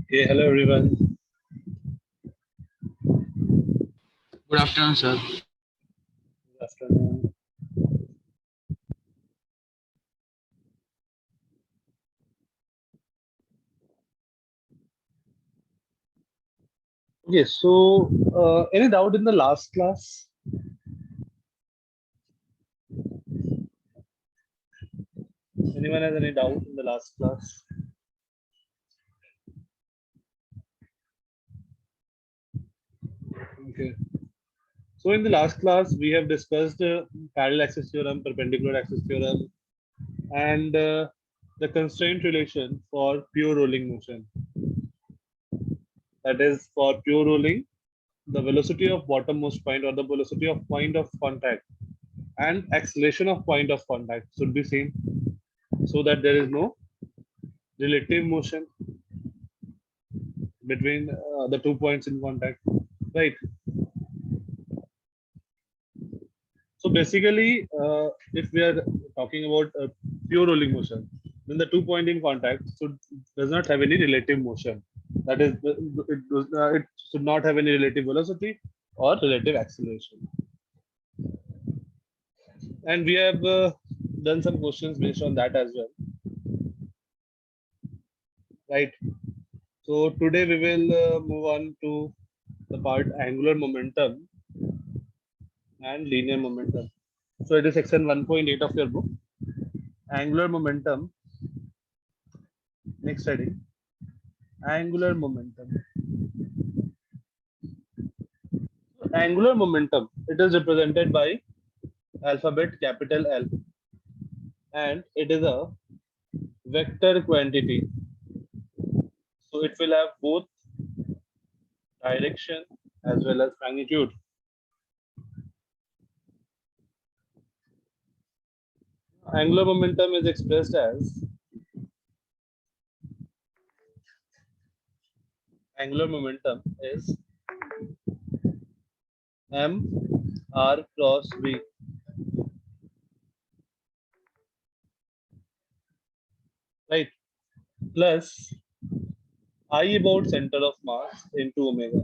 Okay, hello everyone. Good afternoon, sir. Good afternoon. Okay, so any doubt in the last class? Anyone has any doubt in the last class? Okay. So in the last class, we have discussed parallel axis theorem, perpendicular axis theorem, and the constraint relation for pure rolling motion. That is, for pure rolling, the velocity of bottommost point or the velocity of point of contact and acceleration of point of contact should be same so that there is no relative motion between the 2 points in contact, right? So basically, if we are talking about pure rolling motion, then the 2 point in contact does not have any relative motion. That is, it should not have any relative velocity or relative acceleration. And we have done some questions based on that as well, right? So today we will move on to the part angular momentum and linear momentum. So it is section 1.8 of your book. Angular momentum. Next heading, angular momentum. So angular momentum, it is represented by alphabet capital L, and it is a vector quantity. So it will have both direction as well as magnitude. Angular momentum is expressed as angular momentum is m r cross v, right, plus I about center of mass into omega.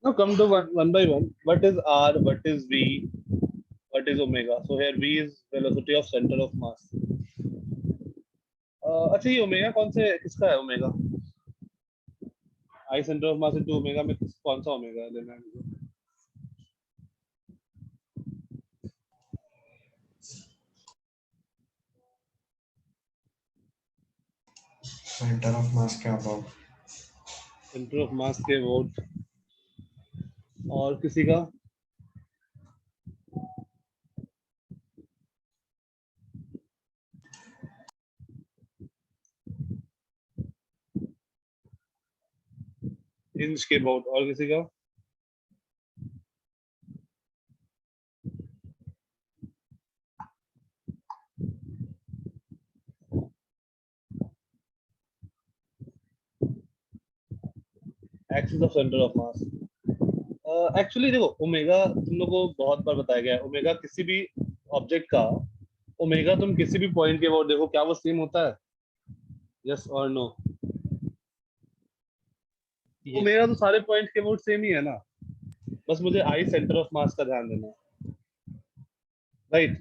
Now come to one by one. What is r, what is v, what is omega? So here v is velocity of center of mass. अच्छा, ये omega कौन से किसका है omega? I centre of mass into omega में कौन सा omega लेना है मुझे? सेंटर ऑफ मास के अबाउट सेंटर ऑफ मास के वोट और किसी का? इंच के वोट और किसी का? Axis of centre of mass. Actually देखो, ओमेगा तुम लोग को बहुत बार बताया गया है, ओमेगा किसी भी ऑब्जेक्ट का ओमेगा तुम किसी भी पॉइंट के वोट देखो, क्या वो सेम होता है? यस और नो? ओमेगा तो सारे पॉइंट के वोट सेम ही है ना, बस मुझे आई सेंटर ऑफ मास का ध्यान देना है, राइट?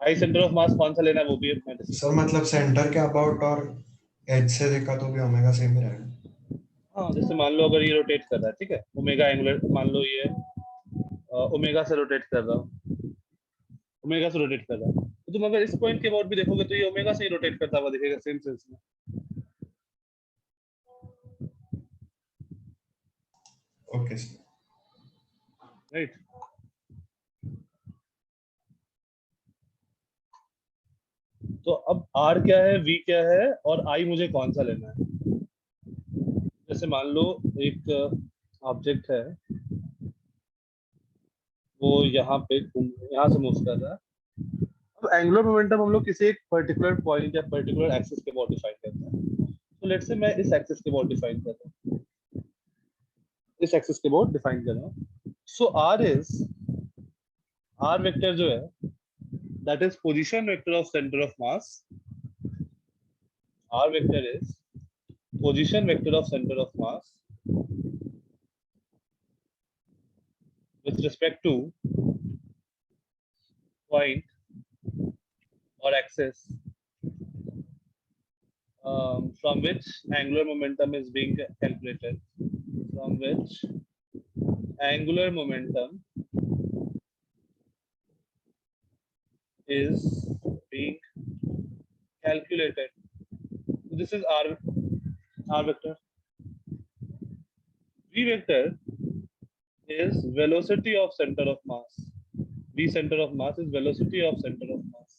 आई सेंटर ऑफ मास कौन सा लेना है वो भी मैं डिस्कस सर मतलब सेंटर के अबाउट और एज से देखा तो भी ओमेगा सेम ही रहेगा। हाँ, जैसे मान लो अगर ये रोटेट कर रहा है, ठीक है, ओमेगा एंगुलर, मान लो ये ओमेगा से रोटेट कर रहा हूँ, ओमेगा से रोटेट कर रहा है, तो तुम अगर इस पॉइंट के अबाउट भी देखोगे तो ये ओमेगा से ही रोटेट करता हुआ दिखेगा, सेम सेंस में, ओके सर। राइट? तो अब आर क्या है, वी क्या है, और आई मुझे कौन सा लेना है? जैसे मान लो एक ऑब्जेक्ट है, वो यहाँ पे यहाँ से मूव कर रहा है। अब एंगुलर मोमेंटम हम लोग किसी एक पर्टिकुलर पॉइंट या पर्टिकुलर एक्सिस के अबाउट डिफाइन करते हैं। तो लेट्स से मैं इस एक्सिस के अबाउट डिफाइन कर रहा हूँ, इस एक्सिस के अबाउट डिफाइन कर रहा हूँ। सो आर वेक्टर जो है, that is position vector of centre of mass. R vector is position vector of center of mass with respect to point or axis from which angular momentum is being calculated, from which angular momentum is being calculated. This is r vector. V vector is velocity of center of mass. V center of mass is velocity of center of mass.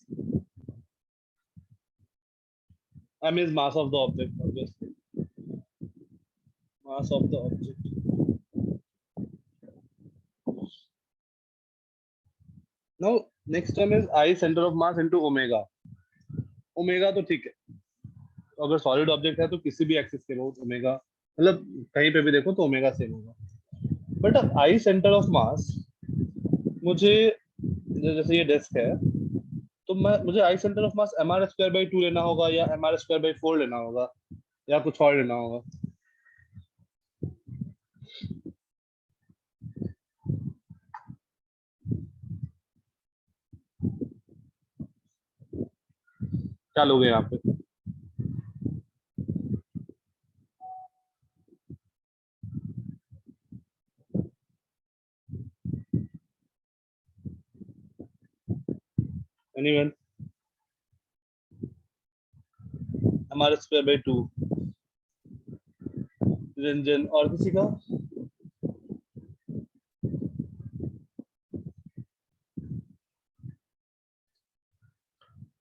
M is mass of the object, obviously. Mass of the object. Now, next term is I center of mass into omega. Omega तो ठीक है, अगर solid object है तो किसी भी axis के बहुत ओमेगा, मतलब कहीं पे भी देखो तो ओमेगा सेम होगा. बट अब आई सेंटर ऑफ मास, मुझे जैसे ये डिस्क है तो मुझे I centre of mass M are square by 2 लेना होगा या एम आर स्क्वायर बाई 4 लेना होगा या कुछ और लेना होगा. क्या लोगे यहाँ पे? Anyone? M are square by 2. Ranjan और किसी का?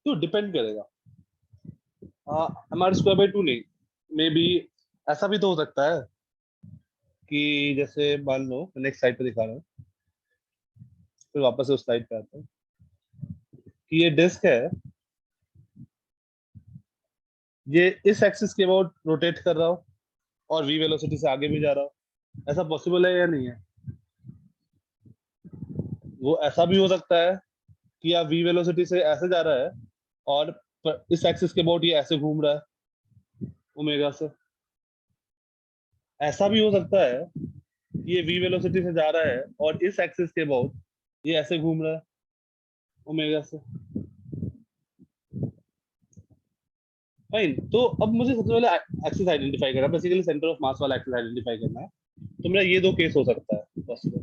तो डिपेंड करेगा. एम आर स्क्वायर बाई 2 नहीं, मे बी ऐसा भी तो हो सकता है कि जैसे मान लो नेक्स्ट स्लाइड पे दिखा रहा हूँ, फिर वापस से उस स्लाइड पे आता हूँ कि ये डिस्क है, ये इस एक्सिस के अबाउट रोटेट कर रहा हो और v वेलोसिटी से आगे भी जा रहा हो. ऐसा पॉसिबल है या नहीं है? वो ऐसा भी हो सकता है कि आप v वेलोसिटी से ऐसे जा रहा है और इस एक्सिस के अबाउट ये ऐसे घूम रहा है ओमेगा से. ऐसा भी हो सकता है कि ये v वेलोसिटी से जा रहा है और इस एक्सिस के अबाउट ये ऐसे घूम रहा है ओमेगा से. फाइन. तो अब मुझे सबसे पहले एक्सिस आइडेंटिफाई करना है, बेसिकली सेंटर ऑफ मास वाला एक्सिस आइडेंटिफाई करना है. तो मेरा ये दो केस हो सकता है पॉसिबल,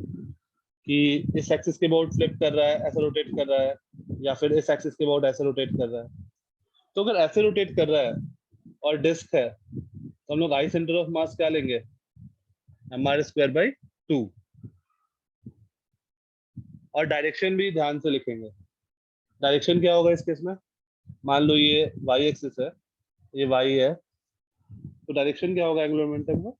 कि इस एक्सिस के अबाउट फ्लिप कर रहा है, ऐसा रोटेट कर रहा है, या फिर इस एक्सिस के अबाउट ऐसे रोटेट कर रहा है. तो अगर ऐसे रोटेट कर रहा है और डिस्क है तो हम लोग आई सेंटर ऑफ मास क्या लेंगे? M are square by 2. और डायरेक्शन भी ध्यान से लिखेंगे. डायरेक्शन क्या होगा इस केस में? मान लो ये वाई एक्सिस है, ये वाई है, तो डायरेक्शन क्या होगा एंगुलर मोमेंटम का?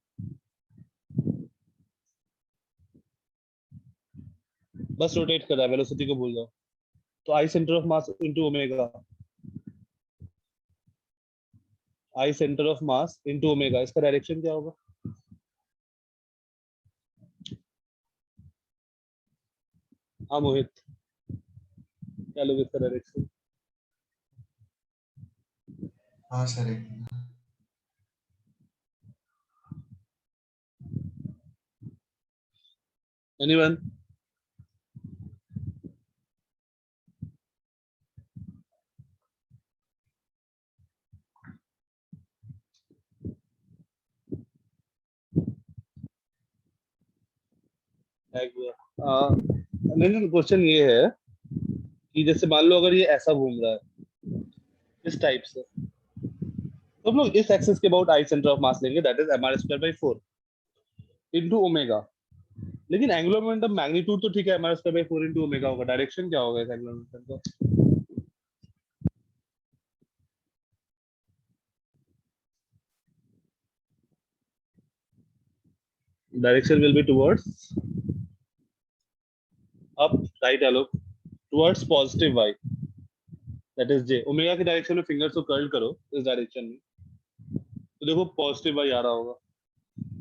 बस रोटेट कर रहा है, वेलोसिटी को भूल जाओ. तो I centre of mass into omega, I centre of mass into omega, इसका डायरेक्शन क्या होगा? हाँ मोहित, क्या लोगे इसका डायरेक्शन? हाँ सर. एनीवन? नहीं, क्वेश्चन ये है कि जैसे मान लो अगर ये ऐसा घूम रहा है इस टाइप से, तो हम लोग इस एक्सिस के about I centre of mass लेंगे, that is M are square by 4 into omega. लेकिन एंगुलर मोमेंटम मैग्नीट्यूड तो ठीक है, M are square by 4 into omega होगा. डायरेक्शन क्या होगा इस एंगुलर मोमेंटम का? Direction will be towards up, right arrow, towards positive Y, that is J. Omega की डायरेक्शन में फिंगर्स को कर्ल करो इस डायरेक्शन में, तो देखो पॉजिटिव वाई आ रहा होगा.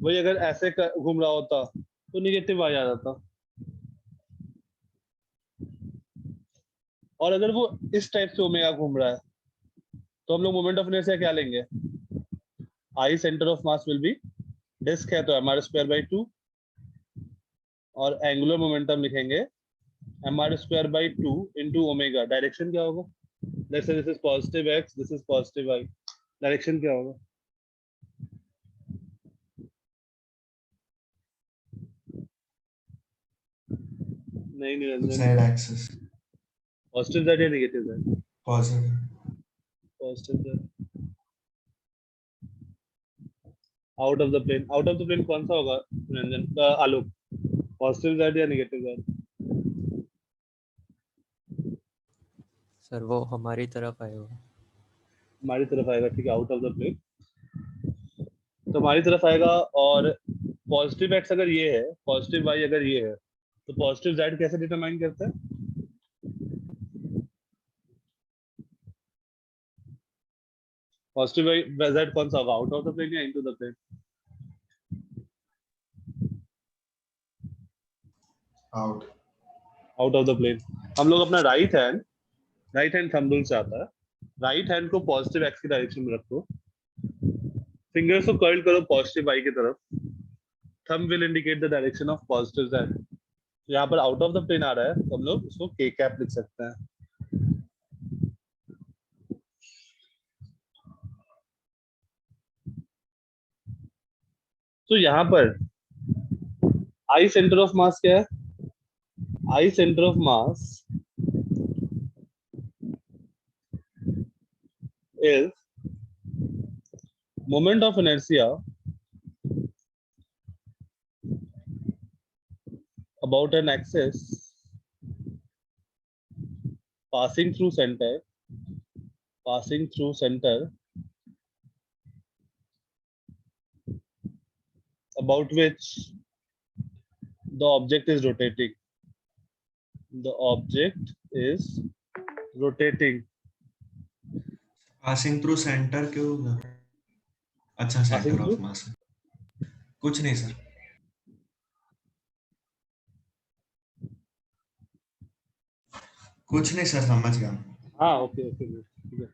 वही अगर ऐसे घूम रहा होता तो निगेटिव वाई आ जाता. और अगर वो इस टाइप से ओमेगा घूम रहा है तो हम लोग मोमेंट ऑफ इनर्शिया क्या लेंगे? I centre of mass will be, disc है तो mr²/2 और एंगुलर मोमेंटम लिखेंगे mr²/2 into ओमेगा। डायरेक्शन क्या होगा? Let's say this is positive x, this is positive y। Direction क्या होगा? नहीं Niranjan, Z axis. Positive z या negative z? Positive. Positive z। Out of the plane, out of the plane कौन सा होगा Niranjan? Alok, positive z या नेगेटिव z? सर वो हमारी तरफ आएगा। हमारी तरफ आएगा, ठीक है, आउट ऑफ द प्लेन तो हमारी तरफ आएगा। और पॉजिटिव x अगर ये है, पॉजिटिव y अगर ये है, तो पॉजिटिव z कैसे डिटरमाइन करता है? पॉजिटिव z कौन सा होगा, आउट ऑफ द प्लेन या into the plane? Out. Out of the plane. हम लोग अपना राइट हैंड थंब रूल से आता है, राइट हैंड को पॉजिटिव x की डायरेक्शन में रखो, फिंगर्स को कर्ल करो पॉजिटिव y की तरफ, thumb will indicate the direction of positive z। यहाँ पर आउट ऑफ द प्लेन आ रहा है तो हम लोग उसको k कैप लिख सकते हैं। तो यहाँ पर आई सेंटर ऑफ मास क्या है? I centre of mass is moment of inertia about an axis passing through center about which the object is rotating. The object is rotating. Passing through center क्यों होगा? अच्छा, Passing center through? of mass. कुछ नहीं sir, कुछ नहीं sir, समझ गया। हाँ ओके ओके ठीक है।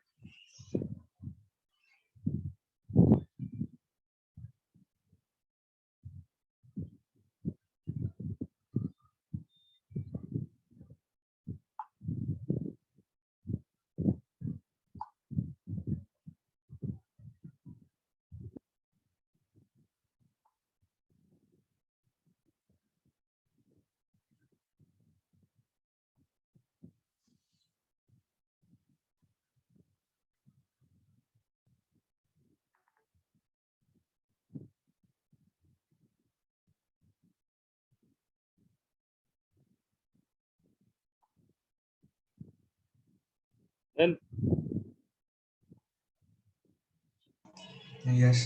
Then Yes.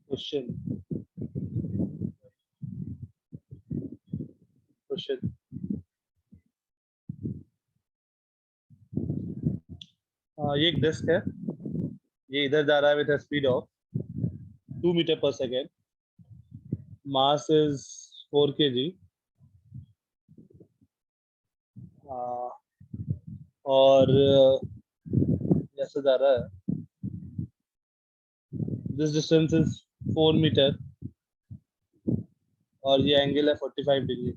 question. ये एक डिस्क है, ये इधर जा रहा है विद स्पीड ऑफ 2 मीटर पर सेकेंड, मास इज 4 kg, और ऐसे जा रहा है, दिस डिस्टेंस इज 4 मीटर और ये एंगल है 45 degree.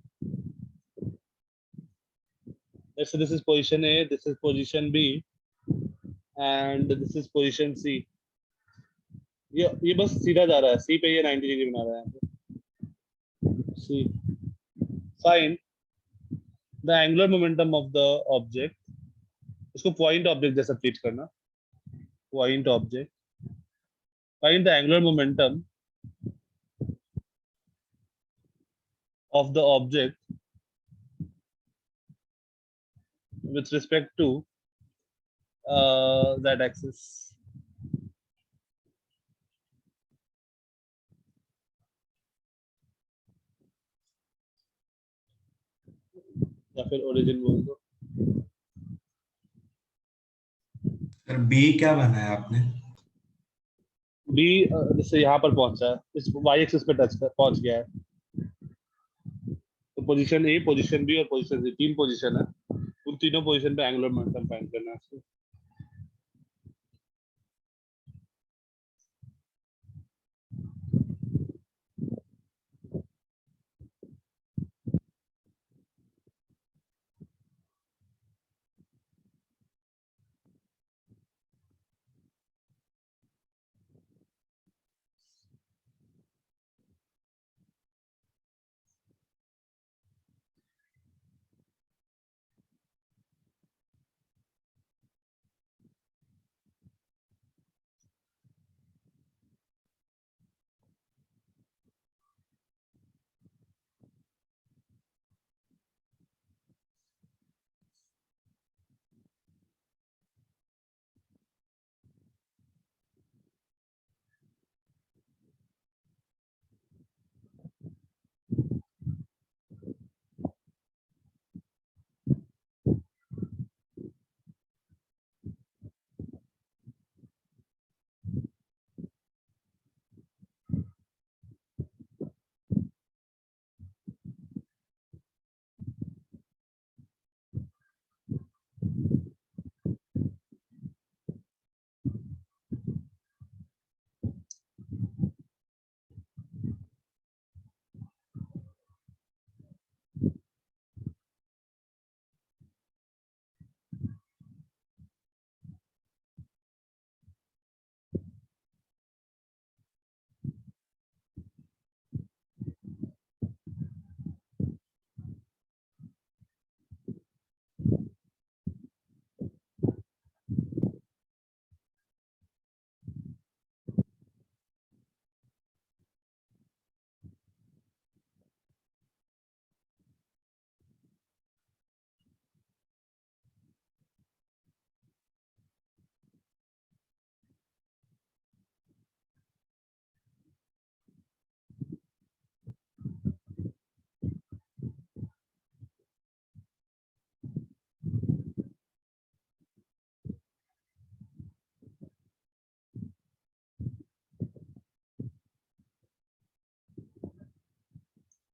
Let's say this is position A, this is position B and this is position C. ये बस सीधा जा रहा है, C पे ये 90 डिग्री बना रहा है। C. Find the angular momentum of the object. इसको point object जैसा ट्रीट करना, point object. Find the angular momentum of the object with respect to that axis. या फिर origin बोल दो। सर B क्या बनाया आपने? B जैसे यहाँ पर पहुंचा है, इस y एक्सिस पे टच कर पहुंच गया है, तो पोजीशन A, पोजीशन B और पोजीशन C, 3 पोजीशन है, उन तीनों पोजीशन पे एंगुलर मोमेंटम फाइंड करना है।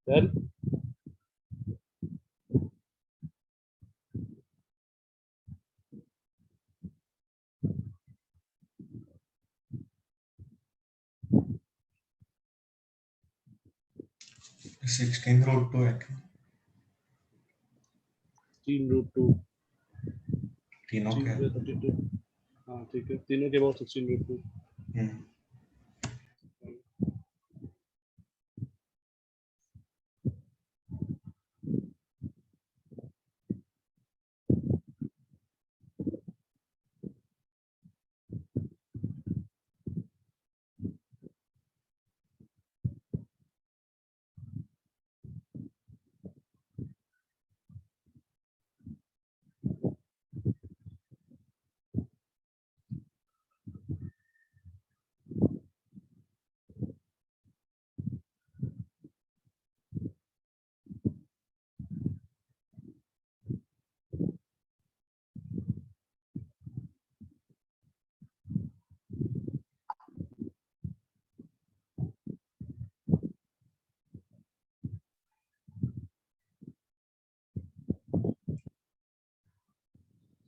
Then 16√2 है क्या? 16√2 तीनों के 32। हाँ ठीक है, तीनों के बाद 16√2। हम्म,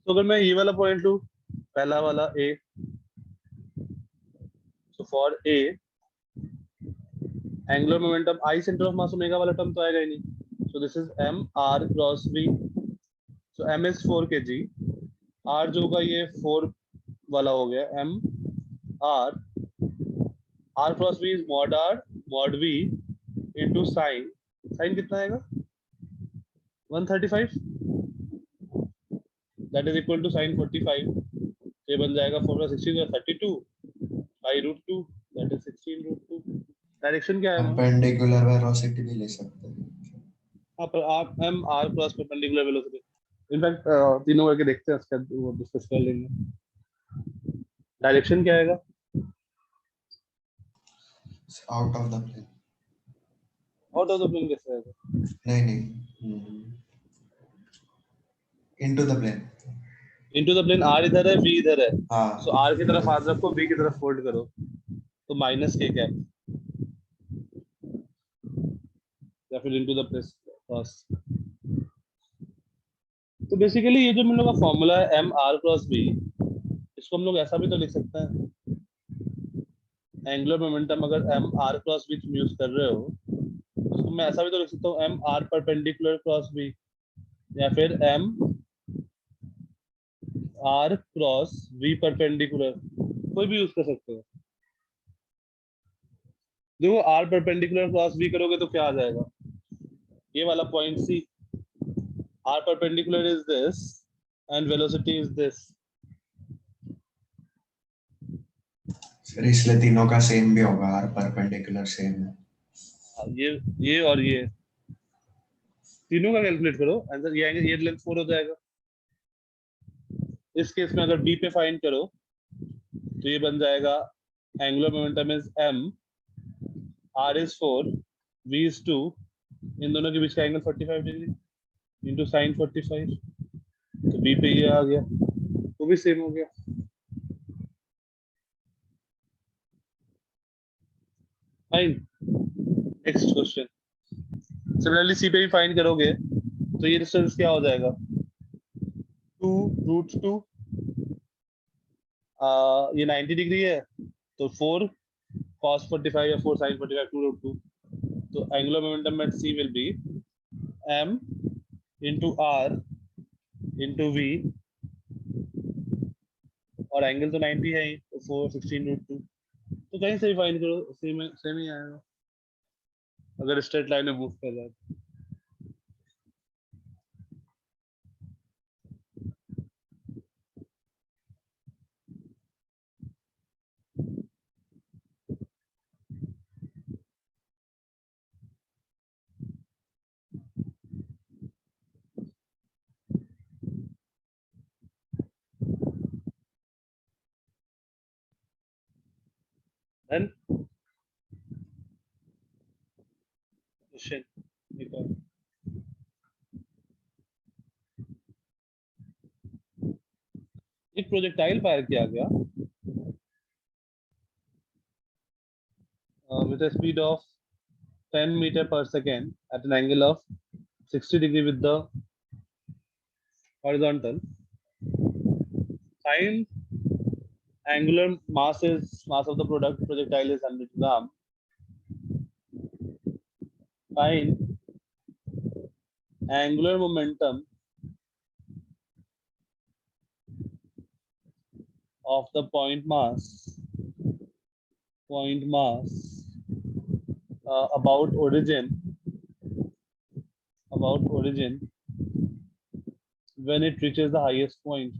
तो अगर मैं ये वाला पॉइंट लूँ, पहला वाला ए, so for A, angular momentum I center of mass omega वाला टर्म तो आएगा ही नहीं। So this is m r cross v, so m is 4 kg, r जो होगा ये 4 वाला हो गया, m r cross v is mod v into sin कितना आएगा 135, that is equal to sin 45। ये बन जाएगा 4 + 16 32 by√2, that is 16√2। डायरेक्शन क्या है वहाँ? परपेंडिकुलर वेलोसिटी भी ले सकते हैं। हाँ, पर आप m r cross perpendicular velocity, in fact तीनों करके देखते हैं, उसके बाद वो डिस्कस कर लेंगे। डायरेक्शन क्या आएगा? Out of the plane. Out of the plane कैसे आएगा? नहीं, into the plane. Into the plane, r इधर है, v इधर है, हाँ, सो r की तरफ हाथ रखो, v की तरफ फोल्ड करो, तो माइनस k कैप, या फिर इनटू द प्लस क्रॉस। तो बेसिकली ये जो हम लोग का फॉर्मूला है m r क्रॉस v, इसको हम लोग ऐसा भी तो लिख सकते हैं, एंगुलर मोमेंटम अगर m r क्रॉस v तुम यूज कर रहे हो, उसको मैं ऐसा भी तो लिख सकता हूँ m r perpendicular cross v, या फिर m r cross v perpendicular, कोई भी यूज कर सकते हो। देखो r परपेंडिकुलर क्रॉस v करोगे तो क्या आ जाएगा, ये वाला point c, r perpendicular is this and velocity is this। फिर इसलिए तीनों का सेम भी होगा, आर परपेंडिकुलर सेम है। ये और ये तीनों का कैलकुलेट करो, आंसर ये आएगा, ये लेंथ 4 हो जाएगा। इस केस में अगर b पे फाइंड करो तो ये बन जाएगा angular momentum is m, r is 4, v is 2, इन दोनों के बीच का एंगल 45 डिग्री इनटू sin 45, तो b पे ये आ गया, वो भी सेम हो गया। Fine, next question. Similarly c पे भी फाइंड करोगे तो ये डिस्टेंस क्या हो जाएगा, 2√2, ये 90 डिग्री है, तो 4 cos 45 या 4 sin 45, 2√2, तो angular momentum at c will be m into r into v, और एंगल तो 90 है ही, तो 4 16√2, तो कहीं से भी फाइंड करो सेम ही आएगा अगर स्ट्रेट लाइन में मूव कर रहा है। देन क्वेश्चन एक और, एक प्रोजेक्टाइल फायर किया गया with a speed of 10 meter per second at an angle of 60 degree with the horizontal. Find angular mass of the projectile is 100 gram. Find angular momentum of the point mass about origin when it reaches the highest point.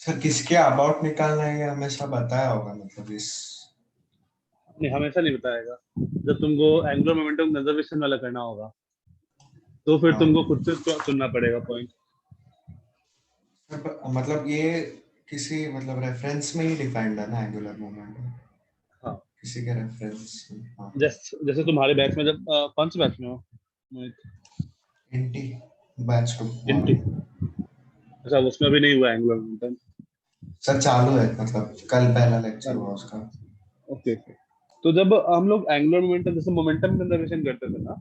Sir किसके about निकालना है ये हमेशा बताया होगा, मतलब इस नहीं, हमेशा नहीं बताएगा। जब तुमको एंगुलर मोमेंटम कंजर्वेशन वाला करना होगा तो फिर तुमको खुद से चुनना पड़ेगा पॉइंट। मतलब ये किसी मतलब रेफरेंस में ही डिफाइंड है ना एंगुलर मोमेंटम? हाँ, किसी के रेफरेंस। हाँ, जैसे तुम्हारे बैच में जब कौन से बैच में हो? इंटी बैच 2। इंटी। अच्छा, उसमें भी नहीं हुआ एंगुलर मोमेंटम? सर चालू है, मतलब कल पहला लेक्चर हुआ उसका। ओके। तो जब हम लोग एंगुलर मोमेंटम जैसे मोमेंटम कंजर्वेशन करते थे ना,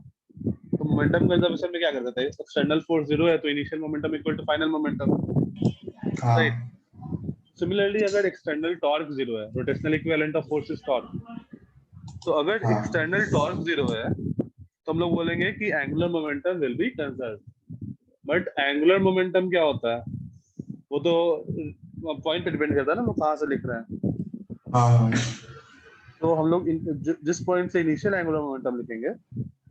तो मोमेंटम कंजर्वेशन में क्या करते थे? एक्सटर्नल फोर्स 0 है तो initial momentum equal to final momentum, हाँ राइट? सिमिलरली अगर एक्सटर्नल टॉर्क 0 है, rotational equivalent of force is torque, तो अगर हाँ एक्सटर्नल टॉर्क 0 है तो हम लोग बोलेंगे कि angular momentum will be conserved. But angular momentum क्या होता है वो तो पॉइंट पे डिपेंड करता है ना, वो कहाँ से लिख रहे हैं। हाँ तो हम लोग जिस पॉइंट से इनिशियल एंगुलर मोमेंटम लिखेंगे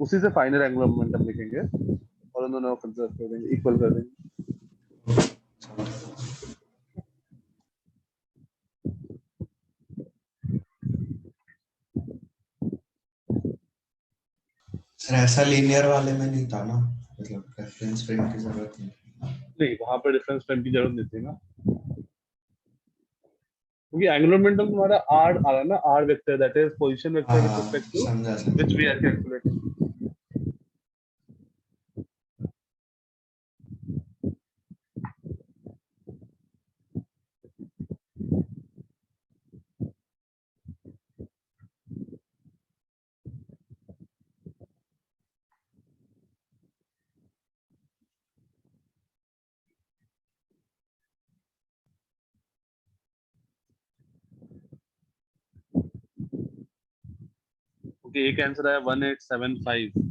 उसी से फाइनल एंगुलर मोमेंटम लिखेंगे और उन दोनों को कंसिडर कर देंगे, इक्वल कर देंगे। सर ऐसा लीनियर वाले में नहीं था ना, मतलब रेफरेंस फ्रेम की जरूरत नहीं। नहीं, वहां पर डिफरेंस फ्रेम की जरूरत नहीं थी ना, क्योंकि एंगुलर मोमेंटम तुम्हारा आर आ रहा है ना, r vector that is position vector with हाँ रिस्पेक्ट टू समझा व्हिच वी समझा। R calculating. ओके, एक आंसर है 1875।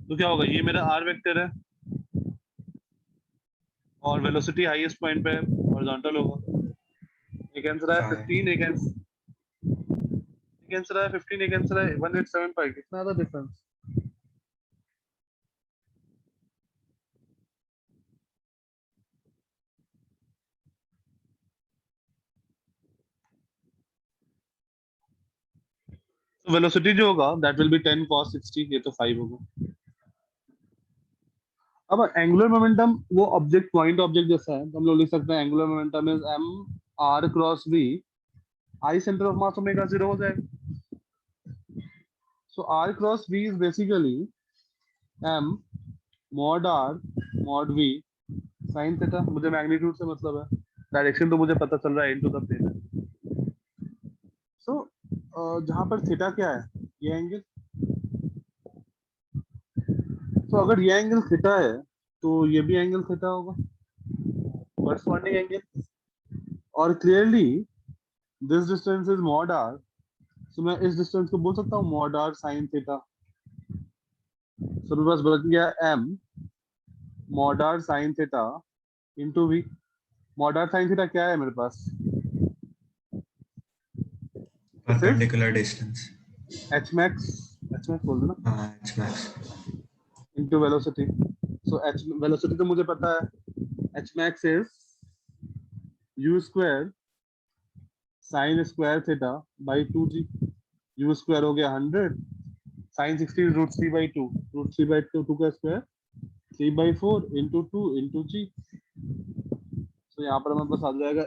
तो क्या होगा, ये मेरा आर वेक्टर है और वेलोसिटी हाईएस्ट पॉइंट पे हॉरिजॉन्टल होगा। एक आंसर है 15, एक आंसर है 15, एक आंसर है 1875। कितना था डिफरेंस? तो वेलोसिटी जो होगा दैट विल बी 10 cos 60, ये तो 5 होगा। अब एंगुलर मोमेंटम वो ऑब्जेक्ट पॉइंट ऑब्जेक्ट जैसा है, तो हम लोग लिख सकते हैं angular momentum is m r cross v, I centre of mass omega 0 हो जाएगा। सो r cross v is basically m mod r mod v sin theta, मुझे मैग्नीट्यूड से मतलब है, डायरेक्शन तो मुझे पता चल रहा है इनटू द प्लेन। सो जहां पर थीटा क्या है, ये एंगल, तो अगर ये एंगल थीटा है तो ये भी एंगल थीटा होगा, corresponding एंगल। और clearly this distance is mod r, तो मैं इस डिस्टेंस को बोल सकता हूँ mod r sin थीटा। तो मेरे पास बच गया m mod r sin theta into v। mod r sin theta क्या है मेरे पास, this is perpendicular distance. h max, h max बोल दो ना, हाँ, H max. Into velocity. So h velocity तो मुझे पता है, h max is u square sin square theta by 2g। u square हो गया 100, sin 16 root 3 by 2, root 3 by 2 का स्क्वायर 3 बाई 4 इंटू 2 इंटू जी। तो यहाँ पर हमारे पास आ जाएगा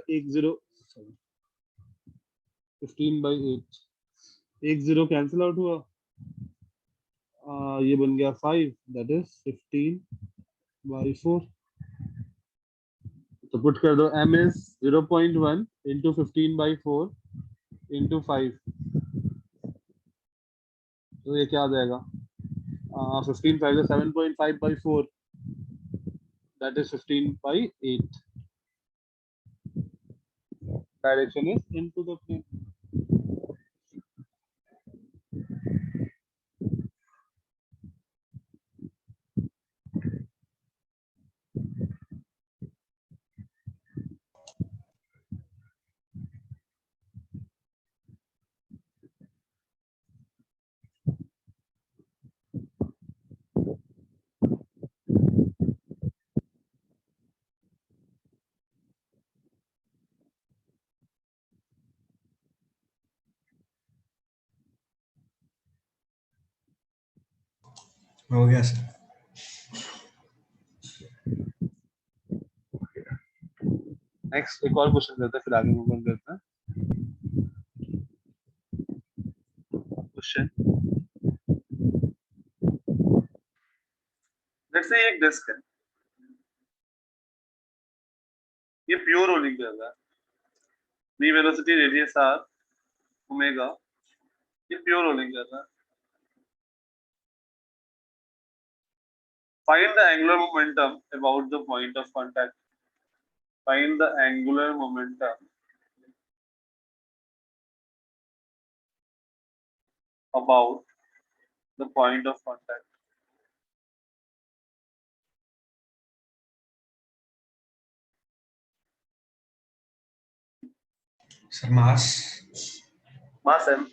15 बाई 8, 10 कैंसिल आउट हुआ, ये बन गया 5, दैट इज 15 बाई 4। तो पुट कर दो, m is 0.1 into 15 by 4 into 5, तो ये क्या आ जाएगा, 15 5 7.5 by 4, that is 15 by 8। Direction is into the plane. हो गया सर। नेक्स्ट एक और क्वेश्चन करते हैं, फिर आगे मूव करते हैं। क्वेश्चन, लेट्स से एक डिस्क है, ये प्योर रोलिंग कर रहा है, v velocity radius r omega, ये प्योर रोलिंग कर रहा है। Find the angular momentum about the point of contact. Find the angular momentum about the point of contact। Sir mass. Mass m,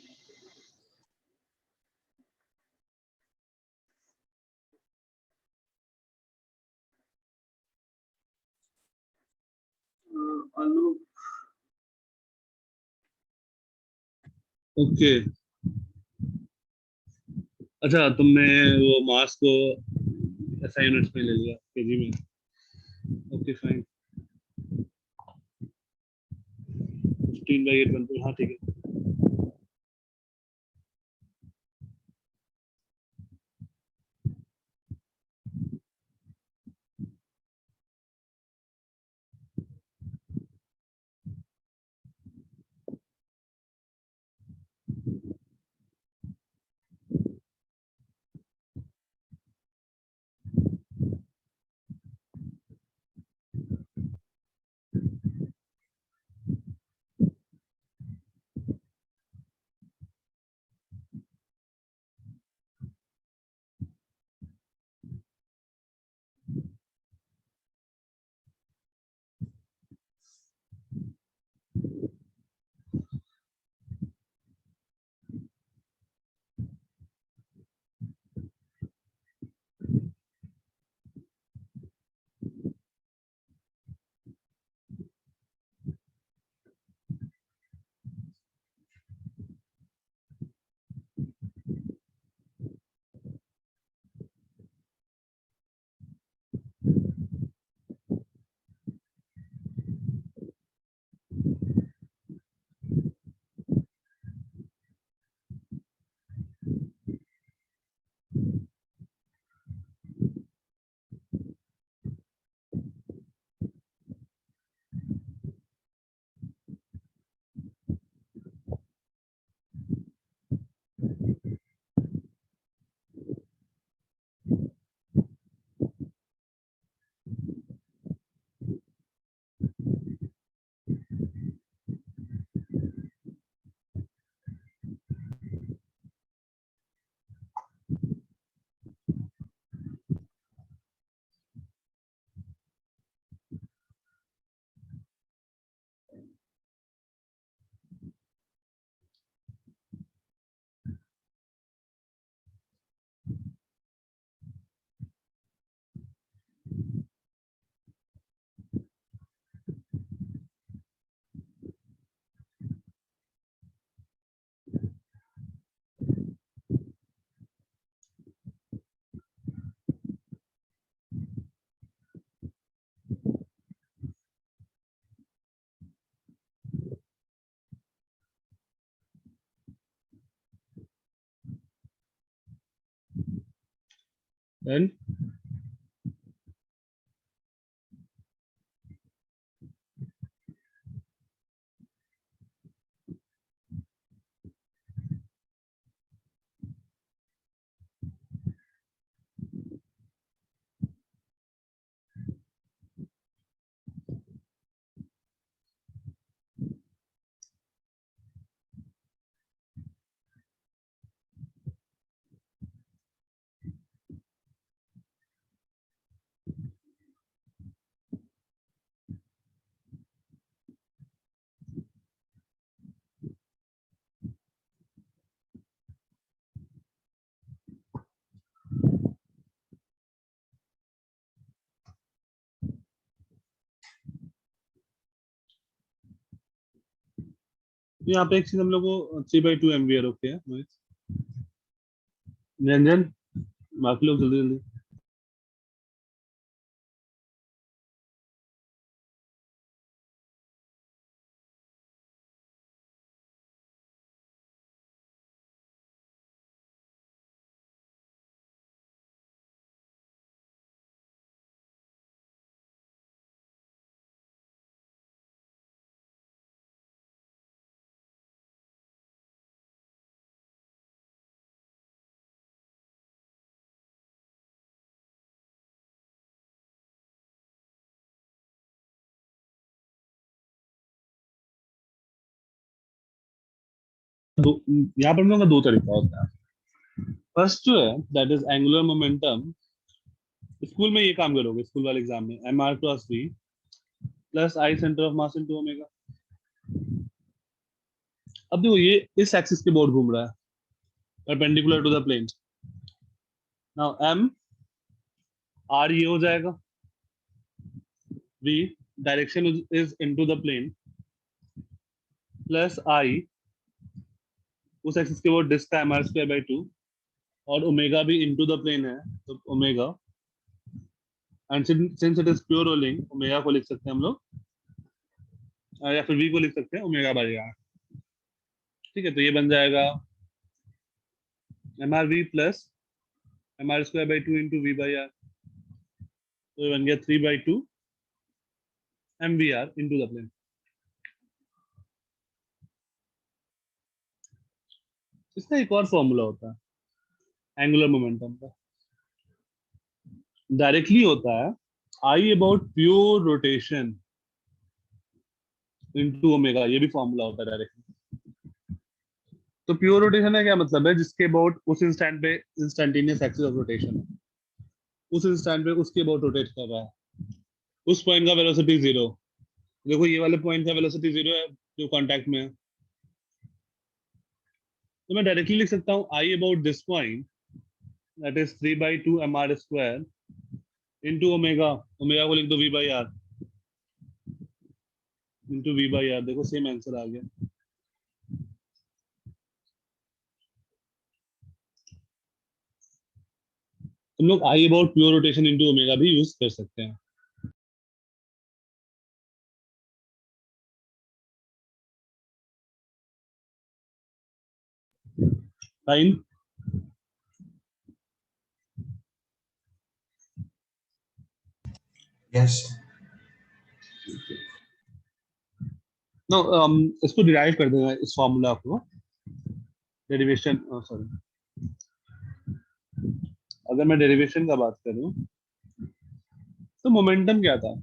okay. अच्छा, तुमने वो मास को ऐसा यूनिट्स में ले लिया, केजी में। ओके फाइन, 15/8 बनते, हाँ ठीक है। and यहाँ पे एक चीज हम लोग को 3/2 MVA रोके हैं मोहित। निरंजन, बाकी लोग जल्दी जल्दी। यहाँ पर हम लोग का दो तरीका होता है। फर्स्ट जो है that is angular momentum. School में ये काम करोगे, स्कूल वाले एग्जाम में mr cross v plus I centre of mass into omega. अब देखो ये इस एक्सिस के बोर्ड घूम रहा है perpendicular to the plane. Now m r ये हो जाएगा, v direction is into the plane, plus i उस एक्सिस के बोर्ड डिस्क का mr²/2 और ओमेगा भी इनटू द प्लेन है तो omega, and since it is pure rolling omega को लिख सकते हैं हम लोग, या फिर v को लिख सकते हैं ओमेगा बाई r। ठीक है, तो ये बन जाएगा mrv plus mr²/2 into v by r। तो ये बन गया 3/2 mvr इंटू द प्लेन। इसका एक और फॉर्मूला होता है एंगुलर मोमेंटम का, डायरेक्टली होता है आई about pure rotation into omega. ये भी फॉर्मूला होता है डायरेक्टली। तो प्योर रोटेशन का क्या मतलब है, जिसके अबाउट उस इंस्टेंट पे इंस्टेंटेनियस एक्सिस ऑफ रोटेशन है, उस इंस्टेंट पे उसके अबाउट रोटेट कर रहा है, उस पॉइंट का वेलोसिटी जीरो। देखो ये वाले पॉइंट का वेलोसिटी जीरो है जो कांटेक्ट में है, तो मैं डायरेक्टली लिख सकता हूँ I about this point that is 3/2 mr² into omega. Omega को लिख दो v by r into v by r. देखो सेम आंसर आ गया। तुम लोग I about pure rotation into omega भी यूज कर सकते हैं। फाइन। यस। नो इसको डिराइव कर देना, इस फॉर्मूला को डेरिवेशन, सॉरी, अगर मैं डेरिवेशन का बात करूं तो मोमेंटम क्या था,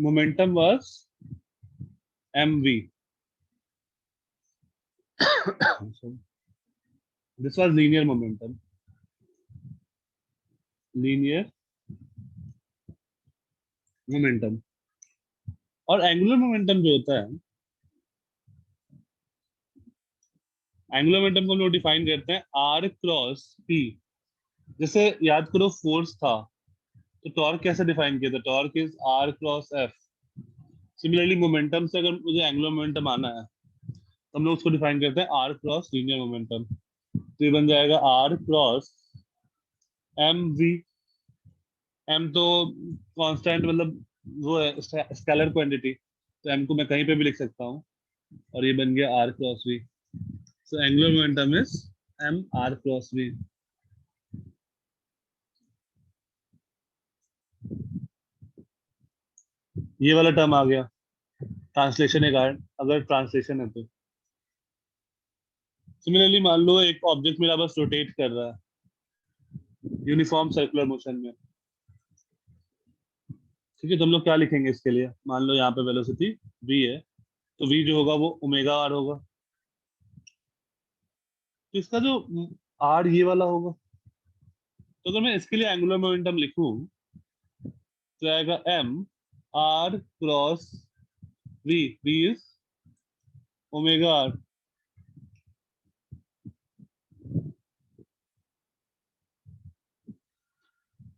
momentum was mv, this was linear momentum, linear momentum. और एंगुलर मोमेंटम जो होता है, एंगुलर मोमेंटम को हम लोग डिफाइन करते हैं r क्रॉस p। जैसे याद करो फोर्स था तो टॉर्क कैसे डिफाइन किया था, torque is r cross f। Similarly momentum से अगर मुझे एंगुलर मोमेंटम आना है तो हम लोग उसको डिफाइन करते हैं r क्रॉस लीनियर मोमेंटम। तो ये बन जाएगा r क्रॉस mv। m तो कांस्टेंट मतलब वो है स्केलर क्वांटिटी, तो m को मैं कहीं पे भी लिख सकता हूँ, और ये बन गया r cross v। So angular momentum is m r cross v। ये वाला टर्म आ गया ट्रांसलेशन के कारण, अगर ट्रांसलेशन है तो। सिमिलरली मान लो एक ऑब्जेक्ट मेरा बस रोटेट कर रहा है यूनिफॉर्म सर्कुलर मोशन में, ठीक है, तो हम लोग क्या लिखेंगे इसके लिए? मान लो यहाँ पे वेलोसिटी v है, तो v जो होगा वो ओमेगा r होगा। तो इसका जो r ये वाला होगा, तो अगर मैं इसके लिए एंगुलर मोमेंटम लिखूं तो आएगा m r cross v, v is omega r।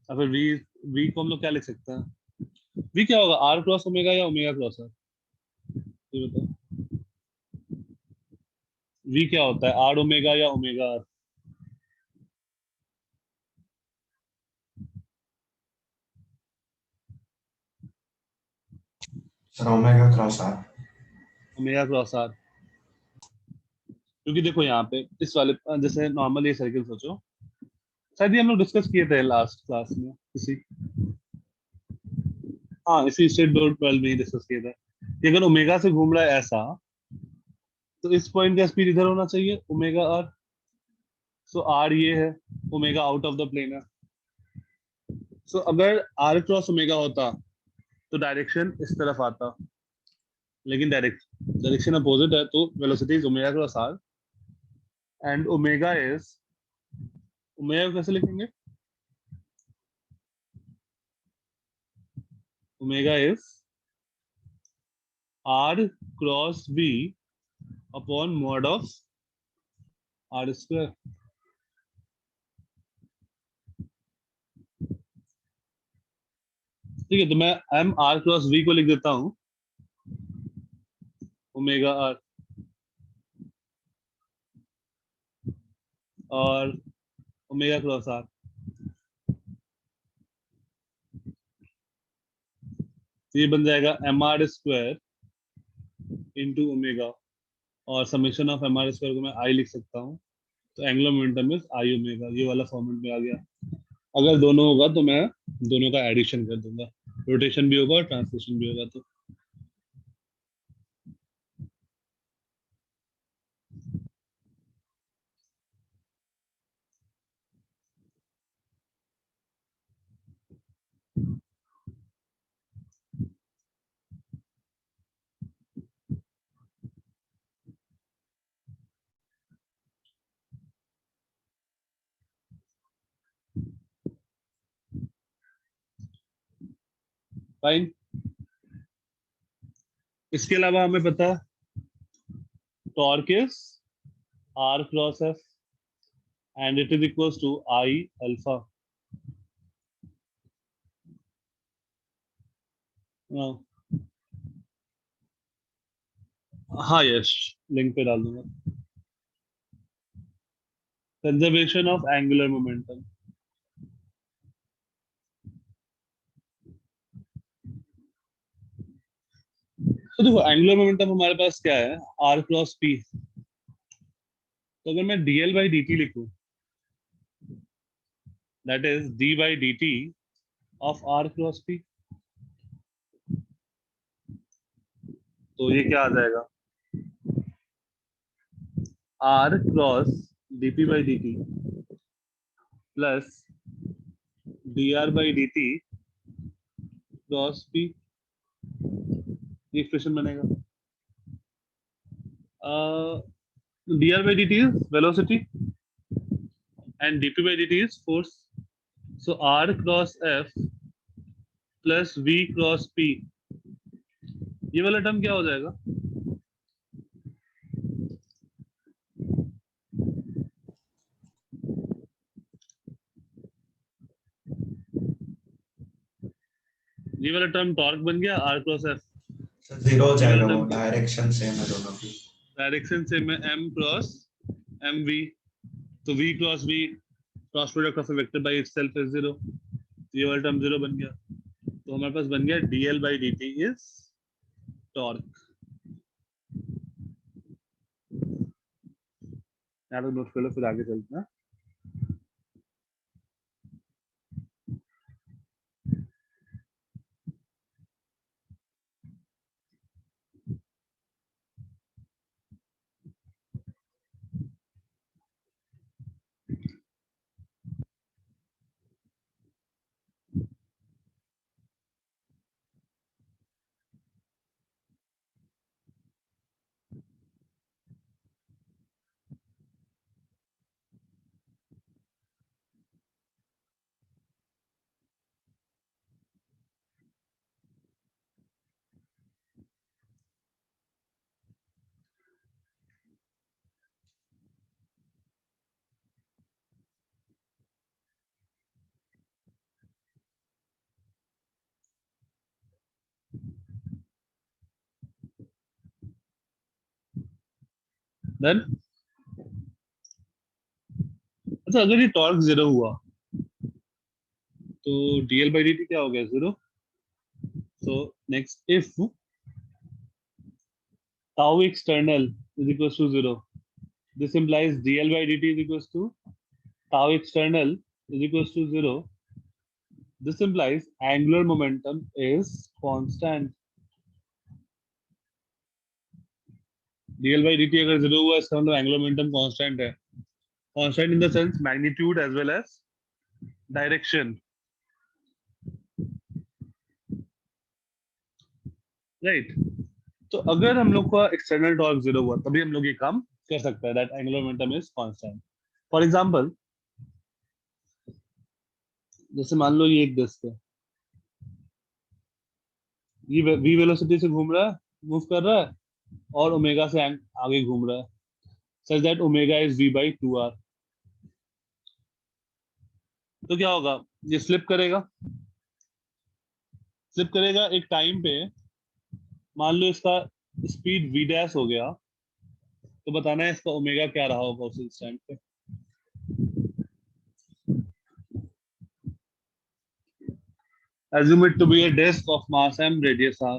और फिर v को हम लोग क्या लिख सकते हैं? v क्या होगा, r क्रॉस ओमेगा या ओमेगा क्रॉस r? ये बताओ, v क्या होता है, r ओमेगा या omega r? Sir omega cross r. Omega cross r। क्योंकि देखो यहाँ पे इस वाले जैसे नॉर्मल ये सर्किल सोचो, शायद ये हम लोग डिस्कस किए थे लास्ट क्लास में इसी, हाँ इसी स्टेट बोर्ड 12 में ही डिस्कस किया था कि अगर ओमेगा से घूम रहा है ऐसा, तो इस पॉइंट का स्पीड इधर होना चाहिए ओमेगा आर। सो आर ये है, omega out of the plane है। सो अगर आर क्रॉस ओमेगा होता तो डायरेक्शन इस तरफ आता, लेकिन डायरेक्शन अपोजिट है, तो velocity is omega cross r and omega is, omega कैसे लिखेंगे? Omega is r cross b upon mod of r square. ठीक है, तो मैं एम आर क्रॉस वी को लिख देता हूँ ओमेगा आर, और ओमेगा क्रॉस आर, तो ये बन जाएगा M are square into omega, और summation of M are square को मैं आई लिख सकता हूँ, तो angular momentum is I omega, ये वाला फॉर्मेट में आ गया। अगर दोनों होगा तो मैं दोनों का एडिशन कर दूंगा, रोटेशन भी होगा और ट्रांसलेशन भी होगा। तो फाइन। इसके अलावा हमें पता है torque is r cross f and it is equals to I alpha. हाँ यस, लिंक पे डाल दूंगा। कंजर्वेशन ऑफ एंगुलर मोमेंटम, तो देखो एंगुलर मोमेंटम हमारे पास क्या है, आर क्रॉस पी। तो अगर मैं डीएल बाई डी टी लिखूं, that is d by d t of r cross p, तो ये क्या आ जाएगा, r cross d p by d t plus d r by d t cross p, ये एक्सप्रेशन बनेगा। D r by d t is velocity and d p by d t is force, so r cross f plus v cross p, ये वाला term क्या हो जाएगा, ये वाला term torque बन गया R cross F. Sir zero हो ये वाला जाएगा, वो टर्म डायरेक्शन सेम है दोनों की। डायरेक्शन से मैं एम क्रॉस एम वी, तो V cross V cross product of a vector by itself is zero, ये वाला टर्म जीरो बन गया। तो हमारे पास बन गया DL by d t is torque. यहाँ तक नोट कर लो, फिर आगे चलते हैं। देन अच्छा अगर ये टॉर्क जीरो हुआ तो dl by dt क्या हो गया zero. So next, if tau external is equals to zero, this implies dl by dt is equals to tau external is equals to zero. This implies angular momentum is constant. dl by dt अगर zero हुआ इसका मतलब angular momentum constant है. Constant in the sense magnitude as well as direction. Right. तो अगर हम लोग का एक्सटर्नल टॉर्क जीरो हुआ तभी हम लोग ये काम कर सकते हैं that angular momentum is constant. For example जैसे मान लो ये एक डिस्क है, ये v वेलोसिटी से घूम रहा है, मूव कर रहा है और ओमेगा से आगे घूम रहा है such that omega is v by 2r. तो क्या होगा, ये स्लिप करेगा एक टाइम पे. मान लो इसका स्पीड v डैश हो गया तो बताना है इसका ओमेगा क्या रहा होगा उस इंस्टेंट पे. Assume it to be a disk of mass m radius r.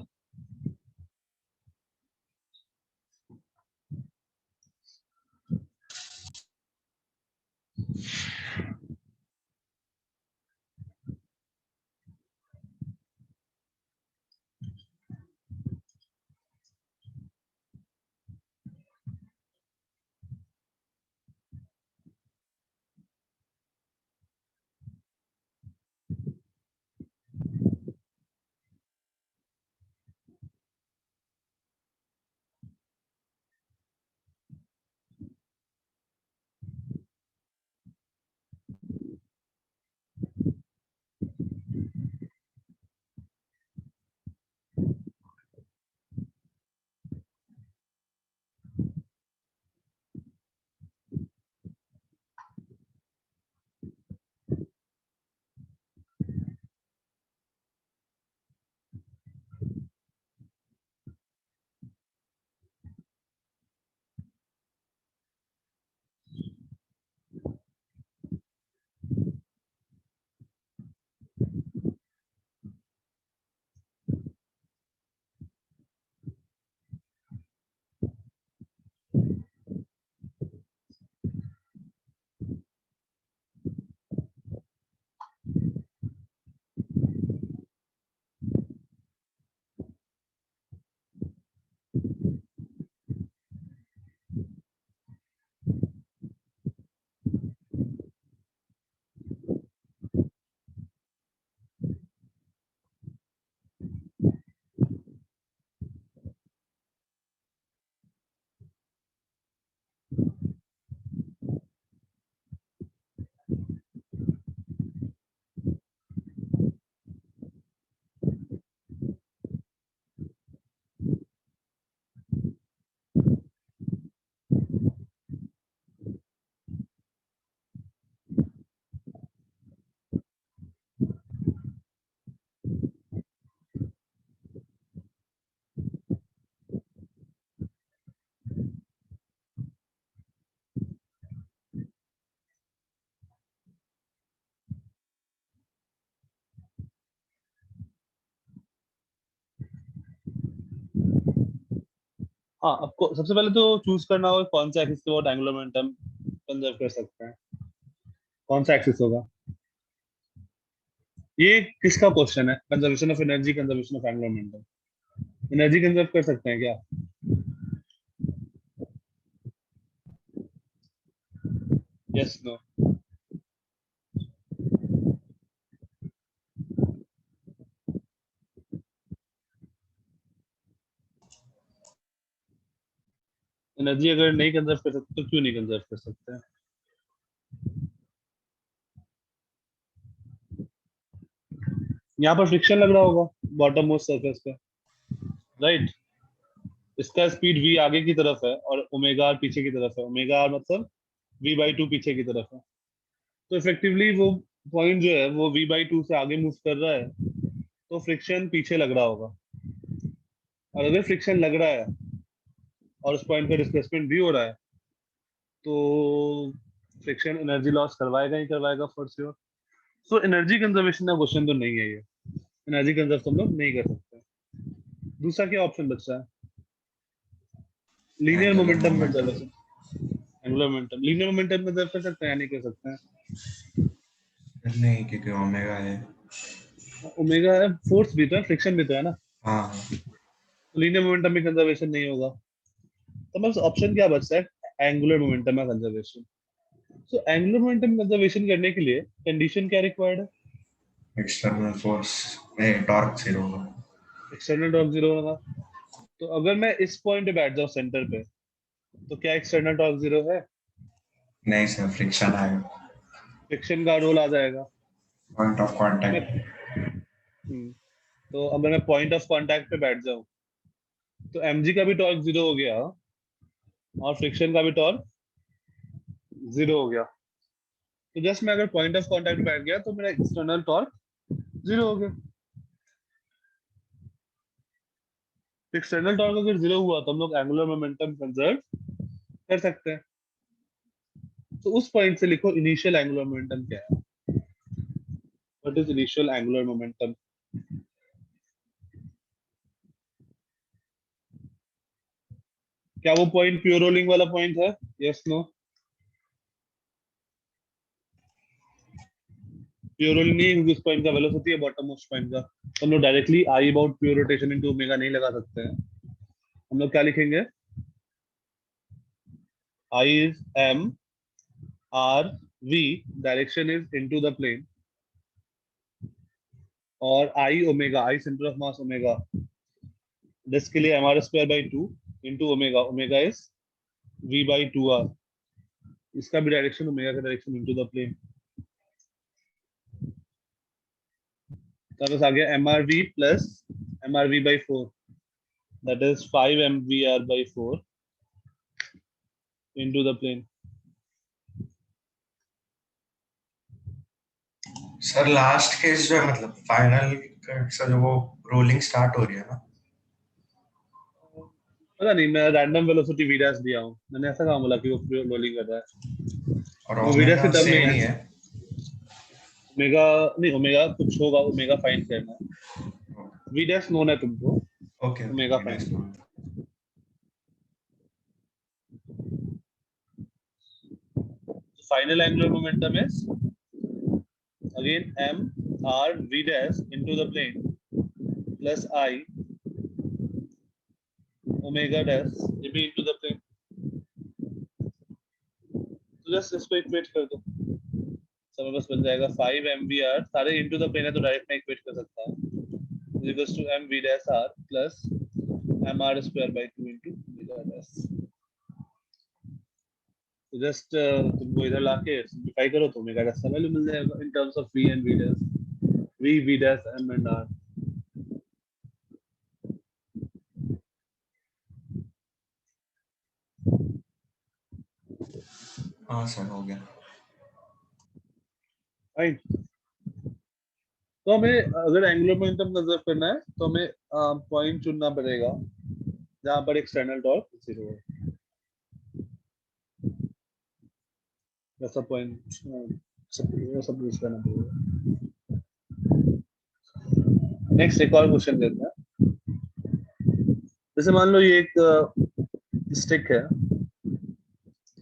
हाँ आपको सबसे पहले तो चूज करना होगा कौन सा एक्सिस के बहुत एंगुलर मोमेंटम कंजर्व कर सकते हैं, कौन सा एक्सिस होगा. ये किसका क्वेश्चन है, conservation of energy, conservation of angular momentum. Energy conserve कर सकते हैं क्या? Yes no. एनर्जी अगर नहीं कंजर्व कर सकते तो क्यों नहीं कंजर्व कर सकते हैं? यहाँ पर फ्रिक्शन लग रहा होगा बॉटम मोस्ट सरफेस पे, राइट. इसका स्पीड v आगे की तरफ है और ओमेगा r पीछे की तरफ है. ओमेगा r मतलब v by 2 पीछे की तरफ है. तो इफेक्टिवली वो पॉइंट जो है वो v by 2 से आगे मूव कर रहा है तो फ्रिक्शन पीछे लग रहा होगा. और अगर फ्रिक्शन लग रहा है और उस पॉइंट का डिस्प्लेसमेंट v हो रहा है तो फ्रिक्शन एनर्जी लॉस करवाएगा ही करवाएगा for sure. So energy conservation का क्वेश्चन तो नहीं है ये, एनर्जी कंजर्व तो हम लोग नहीं कर सकते। दूसरा क्या ऑप्शन बचा है? Linear angular momentum momentum. Conservation. Angular momentum, linear momentum conserve कर सकते हैं या नहीं कर सकते हैं? नहीं, क्योंकि ओमेगा है। ओमेगा है, फोर्स भी तो है, फ्रिक्शन भी तो है ना, हाँ हाँ। लीनियर मोमेंटम में कंजर्वेशन नहीं होगा। तो बस ऑप्शन क्या बचता है? एंगुलर मोमेंटम का conservation. So angular momentum conservation करने के लिए कंडीशन क्या रिक्वायर्ड है? एक्सटर्नल फोर्स में टॉर्क जीरो होगा। एक्सटर्नल टॉर्क जीरो होगा। तो अगर मैं इस पॉइंट पे बैठ जाऊं सेंटर पे, तो क्या एक्सटर्नल टॉर्क जीरो है? नहीं सर, फ्रिक्शन आएगा। फ्रिक्शन का रोल आ जाएगा। पॉइंट ऑफ मैं कांटेक्ट। तो अगर मैं पॉइंट ऑफ कांटेक्ट पे बैठ जाऊं, तो mg का भी टॉर्क जीरो हो गया और फ्रिक्शन का भी टॉर्क जीरो हो गया। तो जस्ट मैं अगर पॉइंट ऑफ कांटेक्ट पे बैठ गया तो मेरा एक्सटर्नल टॉर्क जीरो हो गया। एक्सटर्नल टॉर्क अगर जीरो हुआ तो हम लोग एंगुलर मोमेंटम कंजर्व कर सकते हैं। तो उस पॉइंट से लिखो इनिशियल एंगुलर मोमेंटम क्या है? What is initial angular momentum? क्या वो पॉइंट प्योर रोलिंग वाला पॉइंट है? Yes no? प्योर रोलिंग नहीं, क्योंकि उस पॉइंट का वेलोसिटी है बॉटम मोस्ट पॉइंट का। तो हम लोग directly I about pure rotation into omega नहीं लगा सकते हैं। हम लोग क्या लिखेंगे? I is M R V, direction is into the plane, और I omega, I centre of mass omega, disc के लिए M are square by two into omega, omega is V by two R. इसका भी direction omega का direction into the plane. तो बस आ गया M R V plus M R V by four, that is five M V R by four into the plane. Sir last case जो है, मतलब फाइनल का जो वो रोलिंग स्टार्ट हो रही है ना। पता नहीं, मैं रैंडम वेलोसिटी वी डैश दिया हूँ, मैंने ऐसा कहा बोला कि वो रोलिंग कर रहा है। और वो वी डैश के ओमेगा टर्म में सेम है। ही है। ओमेगा नहीं, ओमेगा कुछ होगा, ओमेगा फाइंड करना है। वी डैश नोन है तुमको, okay okay, omega V find dash करना। Known. Final angular momentum is again m r v dash into the plane plus I omega dash ये भी into the plane। तो just इसको equate कर दो, सब बस बन जाएगा 5 mvr, सारे into the plane है तो डायरेक्ट मैं इक्वेट कर सकता हूँ, is equals to m v dash r plus m r square by 2 into omega dash। तो जस्ट तुमको इधर लाके सिंप्लीफाई करो तो ओमेगा dash का वैल्यू मिल जाएगा in terms of v and v dash, v dash m and r। हाँ sir, हो गया। राइट। तो हमें अगर एंगुलर मोमेंटम कंजर्व करना है तो हमें पॉइंट चुनना पड़ेगा जहां पर एक्सटर्नल टॉर्क जीरो है। वैसा पॉइंट सब यूज करना पड़ेगा। नेक्स्ट एक और क्वेश्चन देते हैं। जैसे मान लो ये एक स्टिक है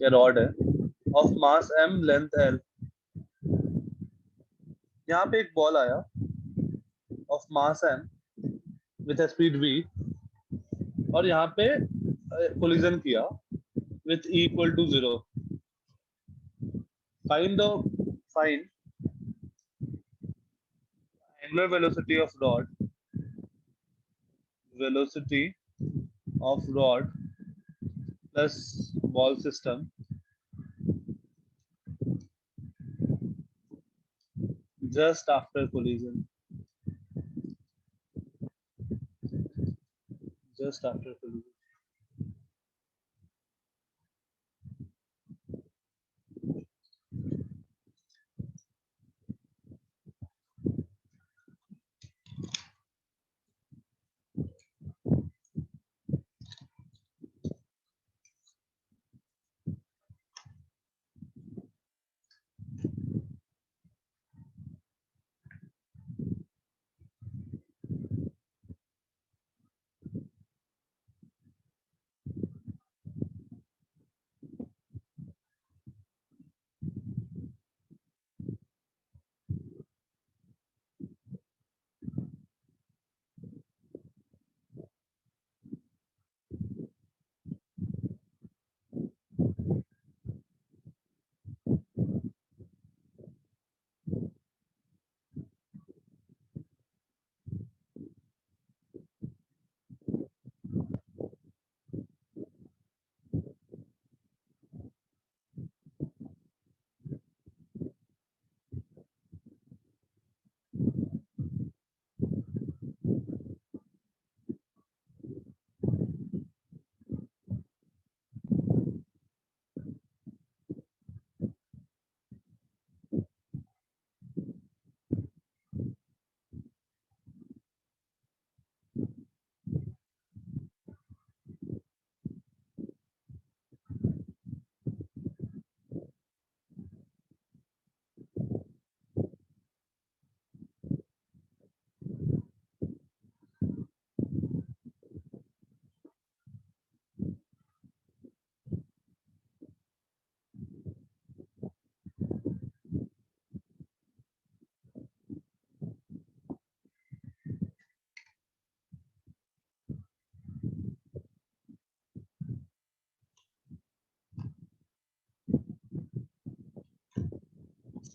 या रॉड है of mass m length l, यहाँ पे एक बॉल आया of mass m with speed v, और यहाँ पे कोलिजन किया with e equal to zero. Find the find angular velocity of rod, velocity of rod plus ball system just after collision, just after collision।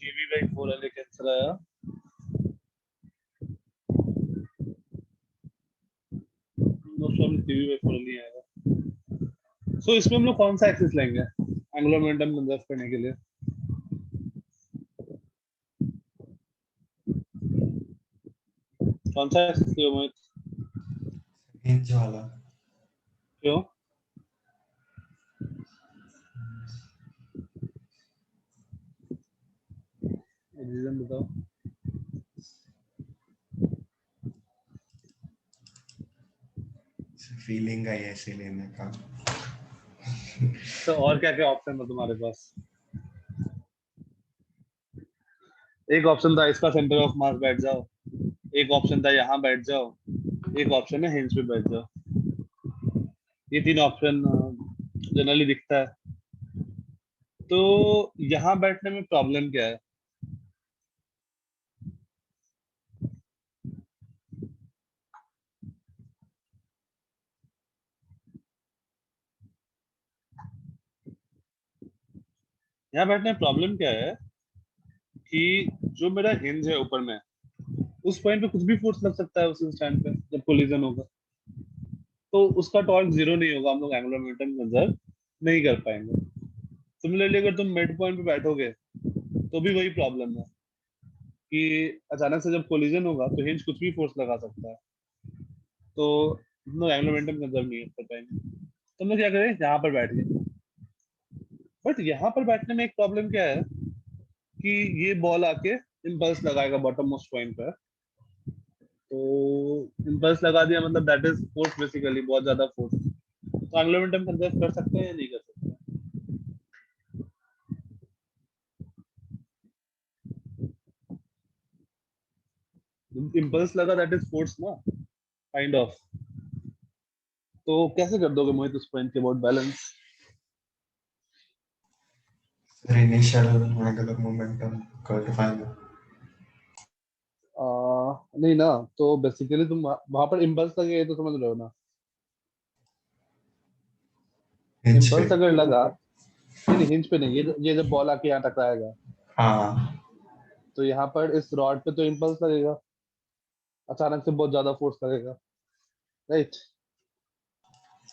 TV by 4L cancel आया। TV by 4L नहीं आएगा। सो इसमें हम लोग कौन सा axis लेंगे angular momentum conserve करने के लिए? कौन सा एक्सिस लियो मोहित? हिंज वाला। क्यों? रीजन बताओ। फीलिंग आई ऐसे लेने का। तो और क्या क्या ऑप्शन था तुम्हारे पास? एक ऑप्शन था इसका सेंटर ऑफ मास बैठ जाओ, एक ऑप्शन था यहाँ बैठ जाओ, एक ऑप्शन है हिंज पे बैठ जाओ। ये तीन ऑप्शन जनरली दिखता है। तो यहाँ बैठने में प्रॉब्लम क्या है? यहाँ बैठने में प्रॉब्लम क्या है कि जो मेरा हिंज है ऊपर में, उस पॉइंट पे कुछ भी फोर्स लग सकता है उस इंस्टेंट पे जब कोलिजन होगा। तो उसका टॉर्क जीरो नहीं होगा, हम लोग एंगुलर मोमेंटम कंजर्व नहीं कर पाएंगे। सिमिलरली अगर तुम मिड पॉइंट पे बैठोगे तो भी वही प्रॉब्लम है कि अचानक से जब कोलिजन होगा तो हिंज कुछ भी फोर्स लगा सकता है। तो हम लोग एंगुलर मोमेंटम कंजर्व नहीं कर पाएंगे। तो हम लोग क्या करें, यहाँ पर बैठ गए। बट यहाँ पर बैठने में एक प्रॉब्लम क्या है कि ये बॉल आके इम्पल्स लगाएगा बॉटम मोस्ट पॉइंट पर। तो इम्पल्स लगा दिया मतलब दैट इज फोर्स, बेसिकली बहुत ज्यादा फोर्स। तो एंगुलर मोमेंटम कंजर्व कर सकते हैं या नहीं कर सकते? इम्पल्स लगा दैट इज फोर्स ना, काइंड ऑफ। तो कैसे कर दोगे मोहित उस पॉइंट के about balance? Initial angular momentum curve final. नहीं ना, तो बेसिकली तुम वहां पर इम्पल्स लगे तो समझ रहे हो ना। हिंज पे। इम्पल्स अगर लगा, नहीं नहीं हिंज पे नहीं, ये जब बॉल आके यहाँ टकराएगा हाँ तो यहाँ पर इस रॉड पे तो इम्पल्स लगेगा, अचानक से बहुत ज्यादा फोर्स लगेगा, राइट?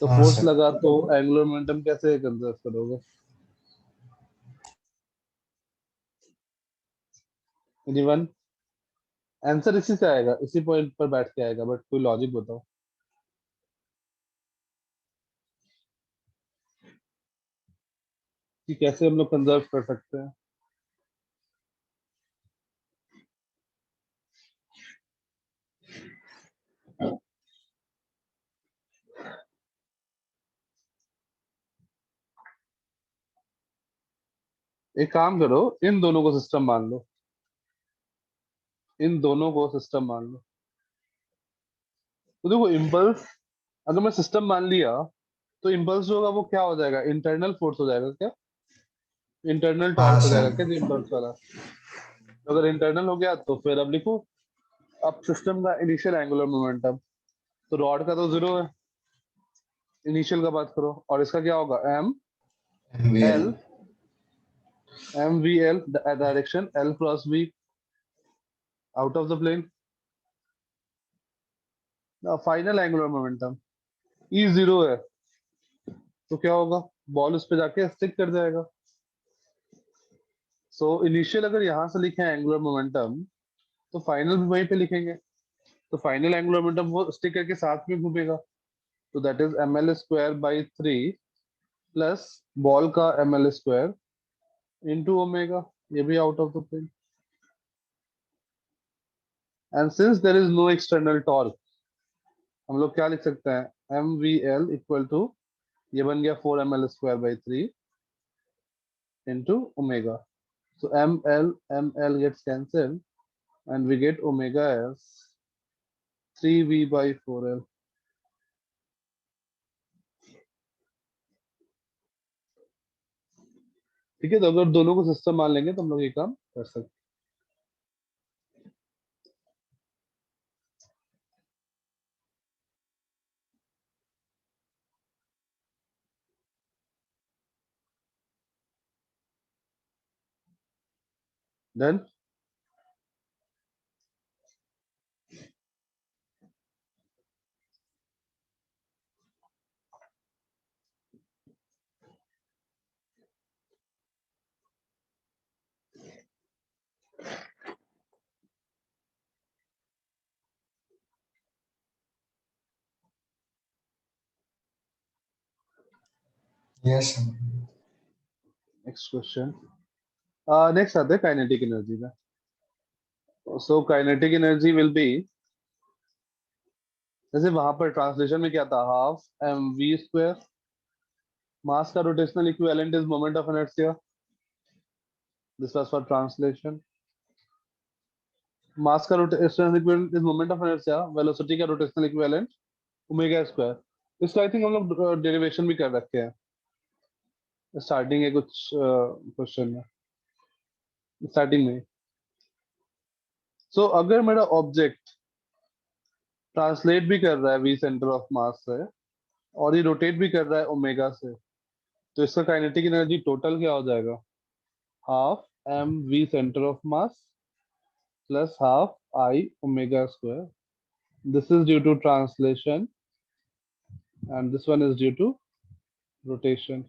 तो हाँ फोर्स सर। लगा तो एंगुलर मोमेंटम कैसे कंजर्व करोगे? एनीवन? आंसर इसी से आएगा, इसी पॉइंट पर बैठ के आएगा, बट कोई लॉजिक बताओ कि कैसे हम लोग कंजर्व कर सकते हैं। एक काम करो, इन दोनों को सिस्टम मान लो, इन दोनों को सिस्टम मान लो। तो देखो इम्पल्स अगर मैं सिस्टम मान लिया तो इम्पल्स जो होगा वो क्या हो जाएगा, इंटरनल फोर्स हो जाएगा क्या? इंटरनल हाँ टॉर्क हो जाएगा सर। क्या जो इम्पल्स वाला? तो अगर इंटरनल हो गया तो फिर अब लिखो, अब सिस्टम का इनिशियल एंगुलर मोमेंटम, तो रॉड का तो जीरो है, इनिशियल का बात करो, और इसका क्या होगा, M MVL. L, M V L direction L cross V out of the plane, final angular momentum ई जीरो है। तो क्या होगा, बॉल उस पे जाके स्टिक कर जाएगा। सो इनिशियल अगर यहाँ से लिखे एंगुलर मोमेंटम तो फाइनल भी वहीं पे लिखेंगे। तो फाइनल एंगुलर मोमेंटम वो स्टिक करके साथ में घूमेगा। तो that is M L square by three plus ball का M L square into omega, ये भी out of the plane. And since there is no external torque, हम लोग क्या लिख सकते हैं, M V L equal to, ये बन गया four M L square by three into omega. So M L gets cancelled and we get omega as 3V by 4L. ठीक है, तो अगर दोनों को सिस्टम मान लेंगे तो हम लोग ये काम कर सकते done. Yes sir. Next question. Next आते हैं काइनेटिक एनर्जी का। So kinetic energy will be, जैसे वहां पर ट्रांसलेशन में क्या था, half M V square, mass का rotational equivalent is moment of inertia, this was for translation. Mass का rotational equivalent is moment of inertia, velocity का रोटेशनल इक्विवेलेंट ओमेगा स्क्वायर। इसका आई थिंक हम लोग डेरिवेशन भी कर रखे हैं स्टार्टिंग के कुछ क्वेश्चन में, स्टार्टिंग में। सो अगर मेरा ऑब्जेक्ट ट्रांसलेट भी कर रहा है वी सेंटर ऑफ मास से, और ये रोटेट भी कर रहा है ओमेगा से, तो इसका काइनेटिक एनर्जी टोटल क्या हो जाएगा, half M V centre of mass plus half I omega square. This is due to translation and this one is due to rotation.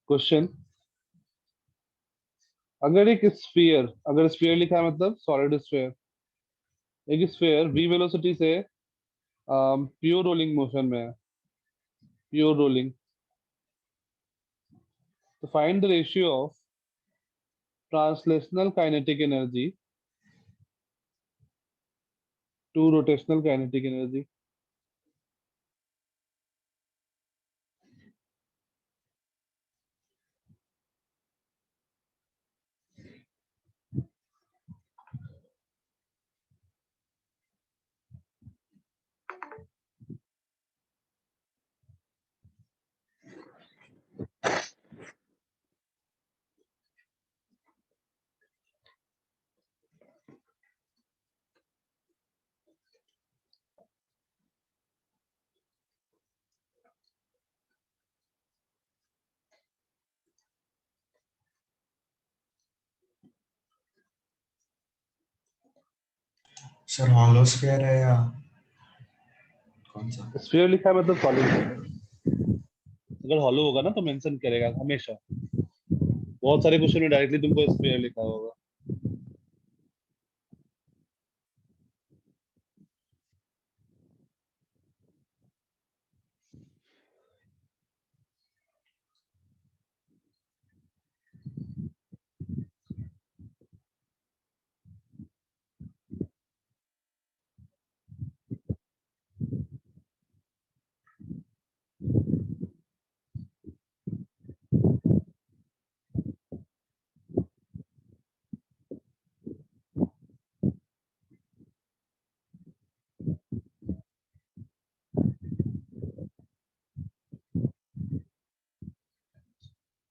Question, अगर एक स्फीयर, अगर स्फीयर लिखा है मतलब सॉलिड स्फीयर, एक स्फीयर v वेलोसिटी से pure rolling motion में है, प्योर रोलिंग, तो find the ratio of translational kinetic energy to rotational kinetic energy. Sir hollow sphere है या कौन सा? स्फीयर लिखा है मतलब सॉलिड, अगर हॉलो होगा ना तो मेंशन करेगा हमेशा। बहुत सारे क्वेश्चन में डायरेक्टली तुमको स्फीयर लिखा होगा।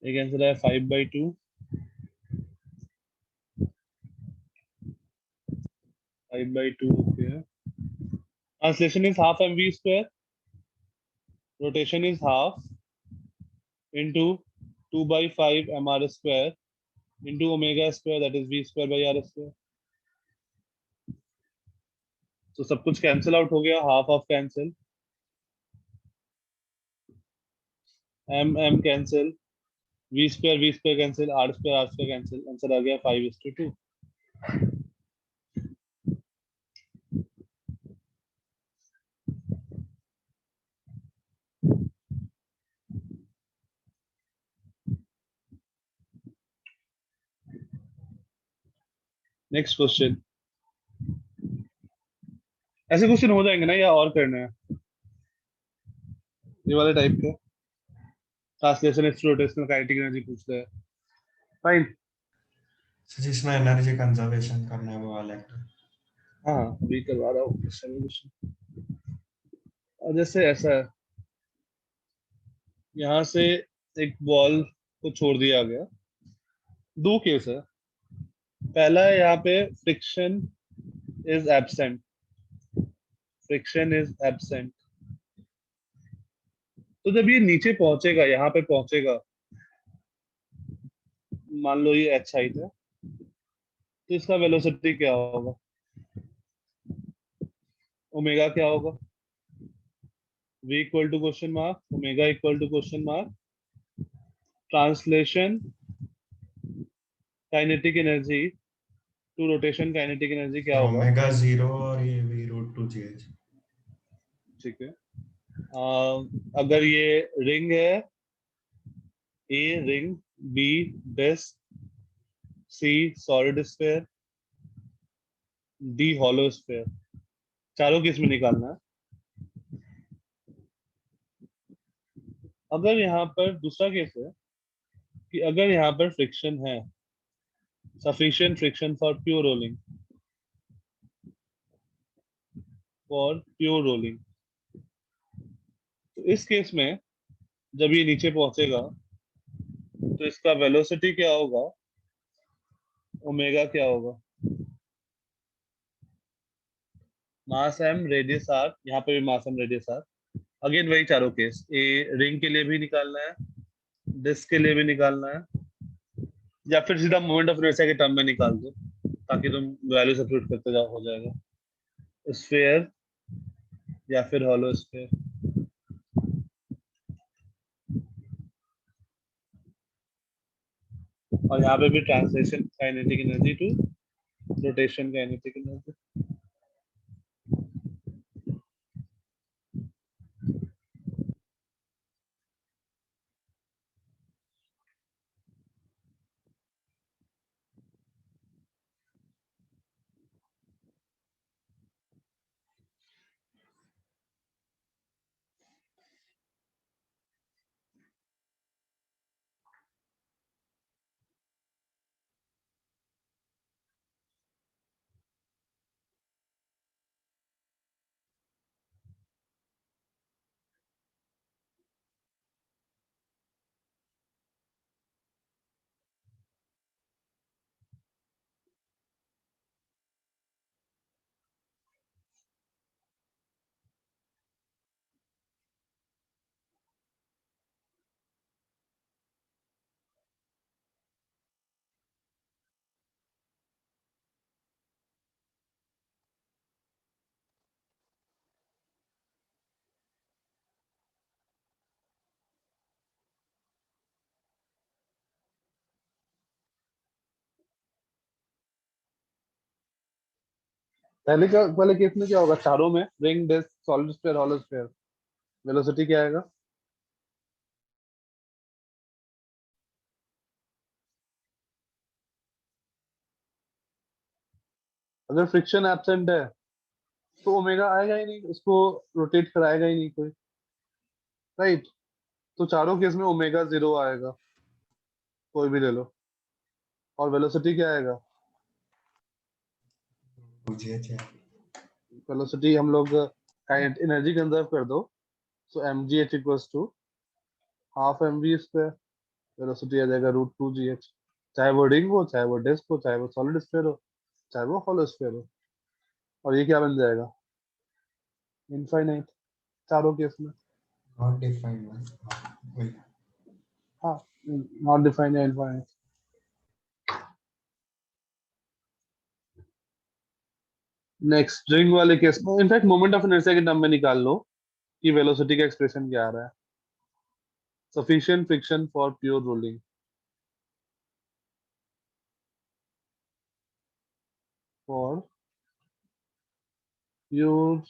एक आंसर है 5/2, 5/2 okay. Translation is half M V square, rotation is half into 2/5 mr square into omega square, that is v square by r square। तो सब कुछ कैंसिल आउट हो गया, half of cancel, m cancel, v square cancel, r square cancel, answer आ गया 5:2। Next question. ऐसे question हो जाएंगे ना या और करना है, ये वाले टाइप के translation is rotational kinetic energy पूछते हैं। फाइन। सर जिसमें एनर्जी कंजर्वेशन करना है वो वाला है। हाँ अभी करवा रहा हूँ क्वेश्चन। और जैसे ऐसा है, यहाँ से एक बॉल को छोड़ दिया गया। दो केस है। पहला है यहाँ पे friction is absent, friction is absent. तो जब ये नीचे पहुंचेगा, यहाँ पे पहुंचेगा, मान लो ये एच हाइट है, तो इसका वेलोसिटी क्या होगा, ओमेगा क्या होगा, v equal to question mark omega equal to question mark translation kinetic energy to rotation kinetic energy क्या होगा। ओमेगा 0 और ये v रूट 2 gh। ठीक है। अगर ये रिंग है, A ring, B disc, C solid sphere, D hollow sphere, चारों किस में निकालना है। अगर यहाँ पर दूसरा केस है कि अगर यहाँ पर फ्रिक्शन है, sufficient friction for pure rolling, तो इस केस में जब ये नीचे पहुंचेगा तो इसका वेलोसिटी क्या होगा, ओमेगा क्या होगा, मास एम रेडियस आर, यहाँ पे भी मास एम रेडियस आर। अगेन वही चारों केस, ए रिंग के लिए भी निकालना है, डिस्क के लिए भी निकालना है, या फिर सीधा मोमेंट ऑफ इनर्शिया के टर्म में निकाल दो, ताकि तुम वैल्यू सब्स्टिट्यूट करते जाओ, हो जाएगा। स्फीयर या फिर हॉलो स्फीयर। और यहाँ पे भी translation kinetic energy to rotation kinetic energy. पहले केस में क्या होगा, चारों में ring disc solid sphere hollow sphere, velocity क्या आएगा। अगर फ्रिक्शन एब्सेंट है तो ओमेगा आएगा ही नहीं, उसको रोटेट कराएगा ही नहीं कोई, राइट। तो चारों केस में ओमेगा जीरो आएगा, कोई भी ले लो। और वेलोसिटी क्या आएगा, 2 gh है। वेलोसिटी हम लोग एनर्जी कंजर्व कर दो, so M G H equals to half M V square, velocity आ जाएगा रूट टू जी एच। चाहे वो रिंग हो, चाहे वो डिस्क हो, चाहे वो सॉलिड स्फीयर हो, चाहे वो हॉलो स्फीयर हो। और ये क्या बन जाएगा, इनफाइनाइट, चारों केस में। Not defined one. वही। हाँ, नॉट डिफाइंड या इनफाइनाइट। नेक्स्ट रिंग वाले केस में इनफैक्ट मोमेंट ऑफ इनर्शिया के टर्म में निकाल लो कि वेलोसिटी का एक्सप्रेशन क्या आ रहा है। Sufficient friction for pure rolling, for pure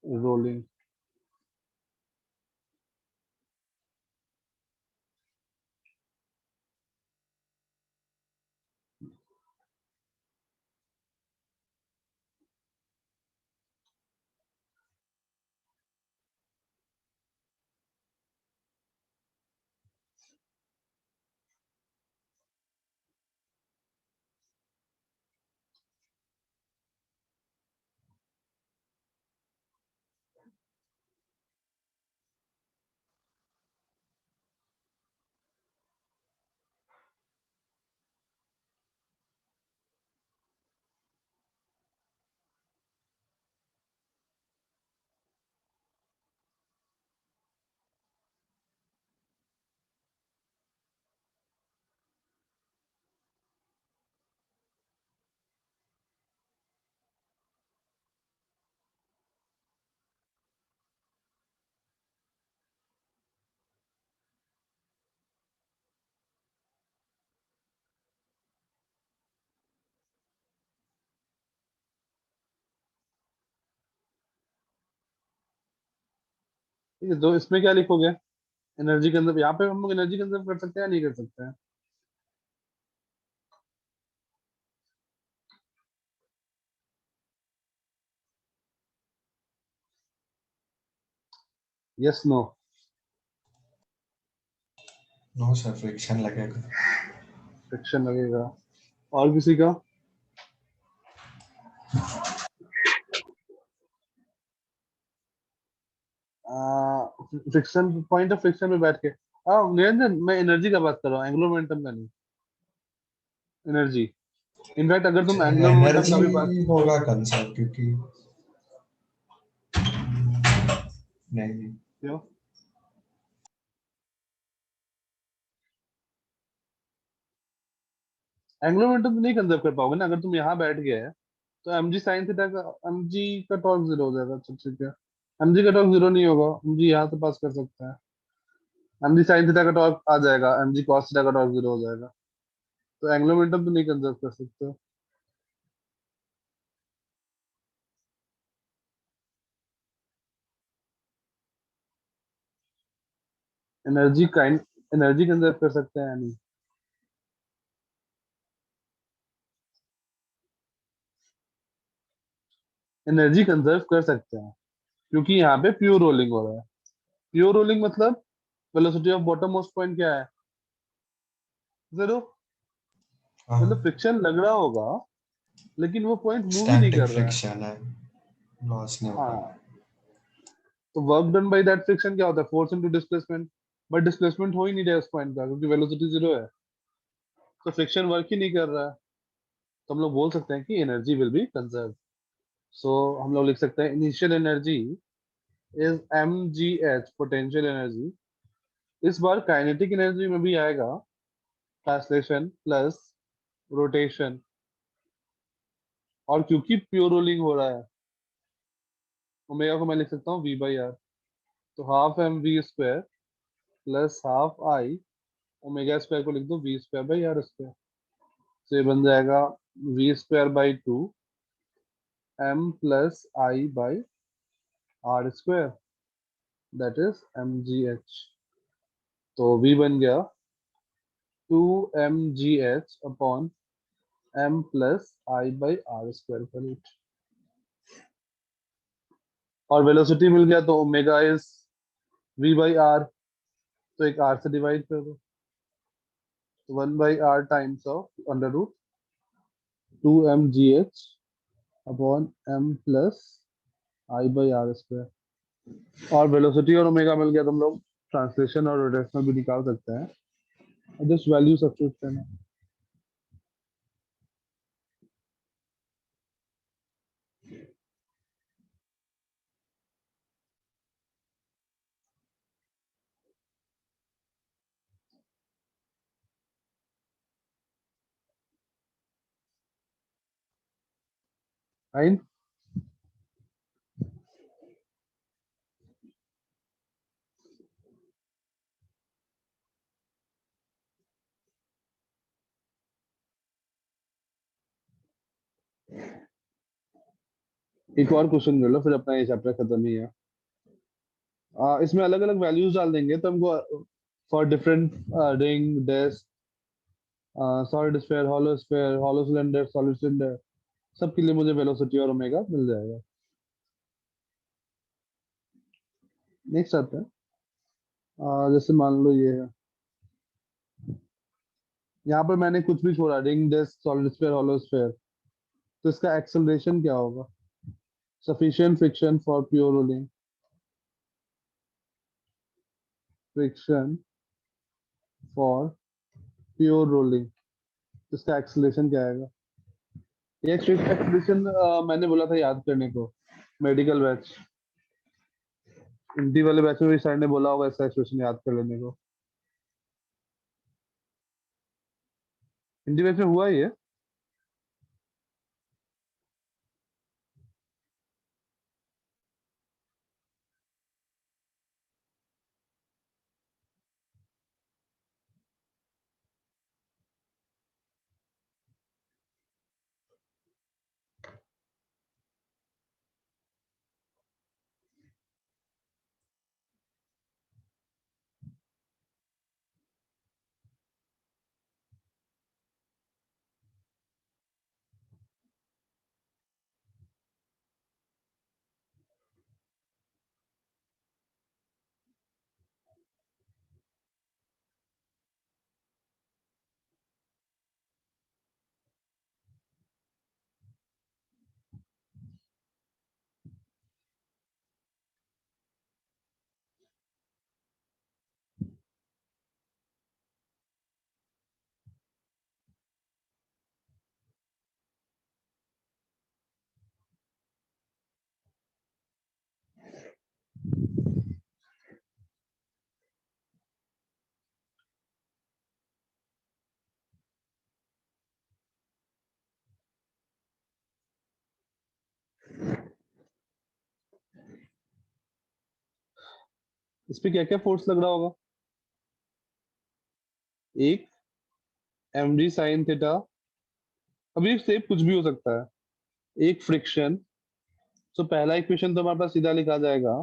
rolling. ठीक है, तो इसमें क्या लिखोगे? एनर्जी कंजर्व, यहाँ पे हम लोग एनर्जी कंजर्व कर सकते हैं या नहीं कर सकते हैं? Yes no? No sir, friction लगेगा। फ्रिक्शन लगेगा। और किसी का? फ्रिक्शन, पॉइंट ऑफ फ्रिक्शन में बैठ के, हाँ निरंजन, मैं एनर्जी का बात कर रहा हूँ, एंगुलर मोमेंटम का नहीं। एनर्जी, इनफैक्ट अगर तुम एंगुलर मोमेंटम एनर्जी का भी बात, होगा कंसर्व, क्योंकि नहीं। क्यों? एंगुलर मोमेंटम तो नहीं कंजर्व कर पाओगे ना, अगर तुम यहाँ बैठ गए हैं तो एम जी साइन थीटा का, एम जी का टॉर्क जीरो हो जाएगा। अच्छा ठीक है, एम जी का टॉर्क जीरो नहीं होगा, एम जी यहाँ से पास कर सकता है, एम जी साइन थीटा का टॉर्क आ जाएगा, एम जी कॉस थीटा का टॉर्क जीरो हो जाएगा। तो एंगुलर मोमेंटम तो नहीं कंजर्व कर सकते। एनर्जी काइंड, एनर्जी कंजर्व कर सकते हैं या नहीं? एनर्जी कंजर्व कर सकते हैं, क्योंकि यहाँ पे प्योर रोलिंग हो रहा है। प्योर रोलिंग मतलब velocity of bottom most point क्या है? जीरो। मतलब हाँ, फ्रिक्शन लग रहा होगा लेकिन वो पॉइंट मूव ही नहीं स्टैटिक कर रहा है। फ्रिक्शन है, लॉस नहीं होगा। हाँ, तो work done by that friction क्या होता है? Force into displacement. But displacement हो ही नहीं रहा है उस पॉइंट का, क्योंकि वेलोसिटी जीरो है, तो फ्रिक्शन वर्क ही नहीं कर रहा है। तो हम लोग बोल सकते हैं कि energy will be conserve. So हम लोग लिख सकते हैं initial energy is M G H, potential energy. इस बार काइनेटिक एनर्जी में भी आएगा ट्रांसलेशन प्लस रोटेशन, और क्योंकि प्योर रोलिंग हो रहा है, ओमेगा को मैं लिख सकता हूँ वी बाई आर। तो half M V square plus half I, omega square को लिख दो V square by R square. तो ये बन जाएगा V square by two M plus I by R square, that is M G H. तो V बन गया two M G H upon M plus I by R square का root. और velocity मिल गया, तो omega is V by R, तो एक आर से डिवाइड कर दो, तो one by R times of under root two M G H upon M plus I by R square. और वेलोसिटी और ओमेगा मिल गया, तो हम लोग ट्रांसलेशन और रोटेशनल भी निकाल सकते हैं, जस्ट वैल्यू सब्स्टिट्यूट करना। फाइन। एक और क्वेश्चन कर लो, फिर अपना ये चैप्टर खत्म ही है। इसमें अलग अलग वैल्यूज डाल देंगे तो हमको for different ring, disc, solid sphere, hollow cylinder, solid cylinder, सबके लिए मुझे वेलोसिटी और ओमेगा मिल जाएगा। नेक्स्ट आता है, जैसे मान लो ये है, यहाँ पर मैंने कुछ भी छोड़ा, ring, disc, solid sphere, hollow sphere, तो इसका एक्सेलरेशन क्या होगा? Sufficient friction for pure rolling, friction for pure rolling, इसका एक्सेलरेशन क्या आएगा? ये एक्सेलरेशन मैंने बोला था याद करने को, मेडिकल बैच, हिंदी वाले बैच में भी सर ने बोला होगा इसका एक्सप्रेशन याद कर लेने को। हिंदी बैच में हुआ ही है। इस पे क्या क्या फोर्स लग रहा होगा? एक mg sin थीटा, अभी सेम कुछ भी हो सकता है, एक फ्रिक्शन। तो पहला इक्वेशन तो हमारे पास सीधा लिखा जाएगा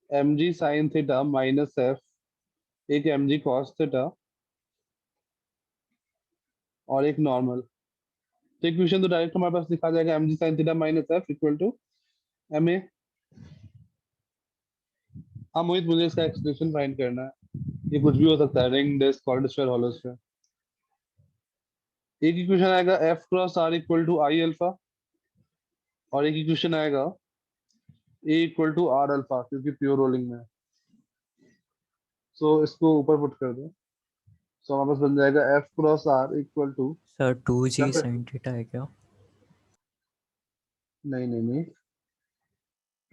mg sin theta minus F, एक mg cos थीटा और एक नॉर्मल। तो इक्वेशन तो डायरेक्ट हमारे पास लिखा जाएगा mg sin theta minus F equal to ma। हाँ मोहित, मुझे इसका एक्सप्रेशन फाइंड करना है। ये कुछ भी हो सकता है, ring, disc, cord sphere, hollow sphere. एक इक्वेशन आएगा F cross R equal to I alpha, और एक इक्वेशन आएगा A equal to R alpha, क्योंकि प्योर रोलिंग में है। सो इसको ऊपर पुट कर दो। सो हमारे पास बन जाएगा F cross R equal to, sir 2g नहीं sin थीटा है क्या? नहीं नहीं,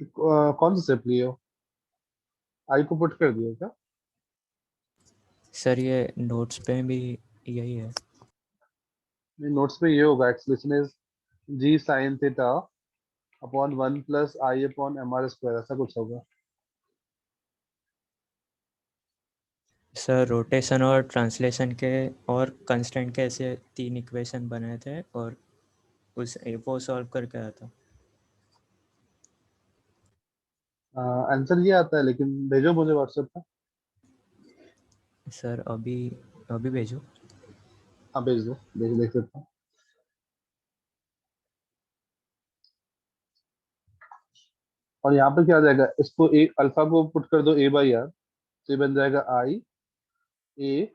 कौन सा स्टेप लिए हो? आई को पुट कर दिया क्या? सर ये नोट्स पे भी यही है। नहीं, नोट्स पे ये होगा expression is G sine theta upon 1 plus I upon M are square, ऐसा कुछ होगा। सर रोटेशन और ट्रांसलेशन के और कंस्टेंट के ऐसे 3 इक्वेशन बने थे और उस वो सॉल्व करके आया था। आंसर ये आता है, लेकिन भेजो मुझे व्हाट्सएप पे। सर अभी अभी भेजो। हाँ भेज दो, देख सकता हूँ। और यहाँ पे क्या आ जाएगा, इसको ए अल्फा को पुट कर दो ए बाई आर, तो ये बन जाएगा आई ए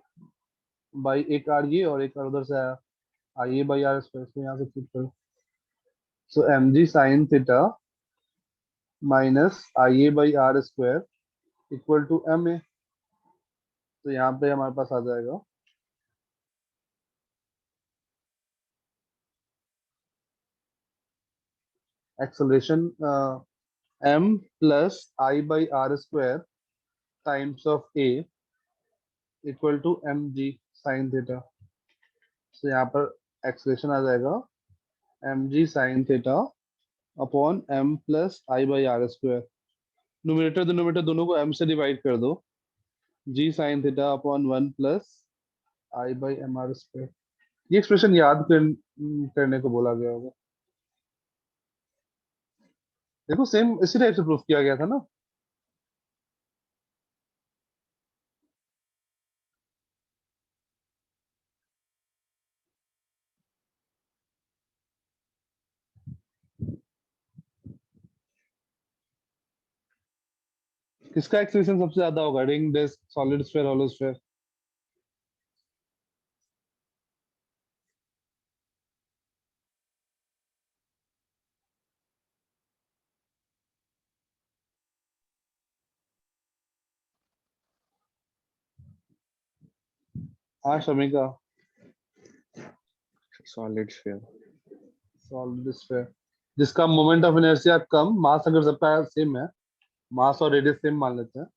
बाई एक आर, ये और एक आर उधर से आया, I A by R square, इसको यहाँ से पुट करो। So M G sine theta minus I A by R square equal to M A. तो यहाँ पे हमारे पास आ जाएगा acceleration M plus I by R square times of A equal to M G sine theta. तो यहाँ पर एक्सेलरेशन आ जाएगा M G sine theta upon M plus I by R square. Numerator denominator दोनों को एम से divide कर दो, G sine theta upon 1 plus I by M are square. ये एक्सप्रेशन करने को बोला गया होगा। देखो सेम इसी टाइप से प्रूफ किया गया था ना। किसका एक्सप्रेशन सबसे ज्यादा होगा, ring, disc, solid sphere, hollow sphere? हाँ Shamika, solid sphere. Solid sphere जिसका मोमेंट ऑफ इनर्शिया कम, मास अगर सबका सेम है, मास और रेडियस सेम मान लेते हैं,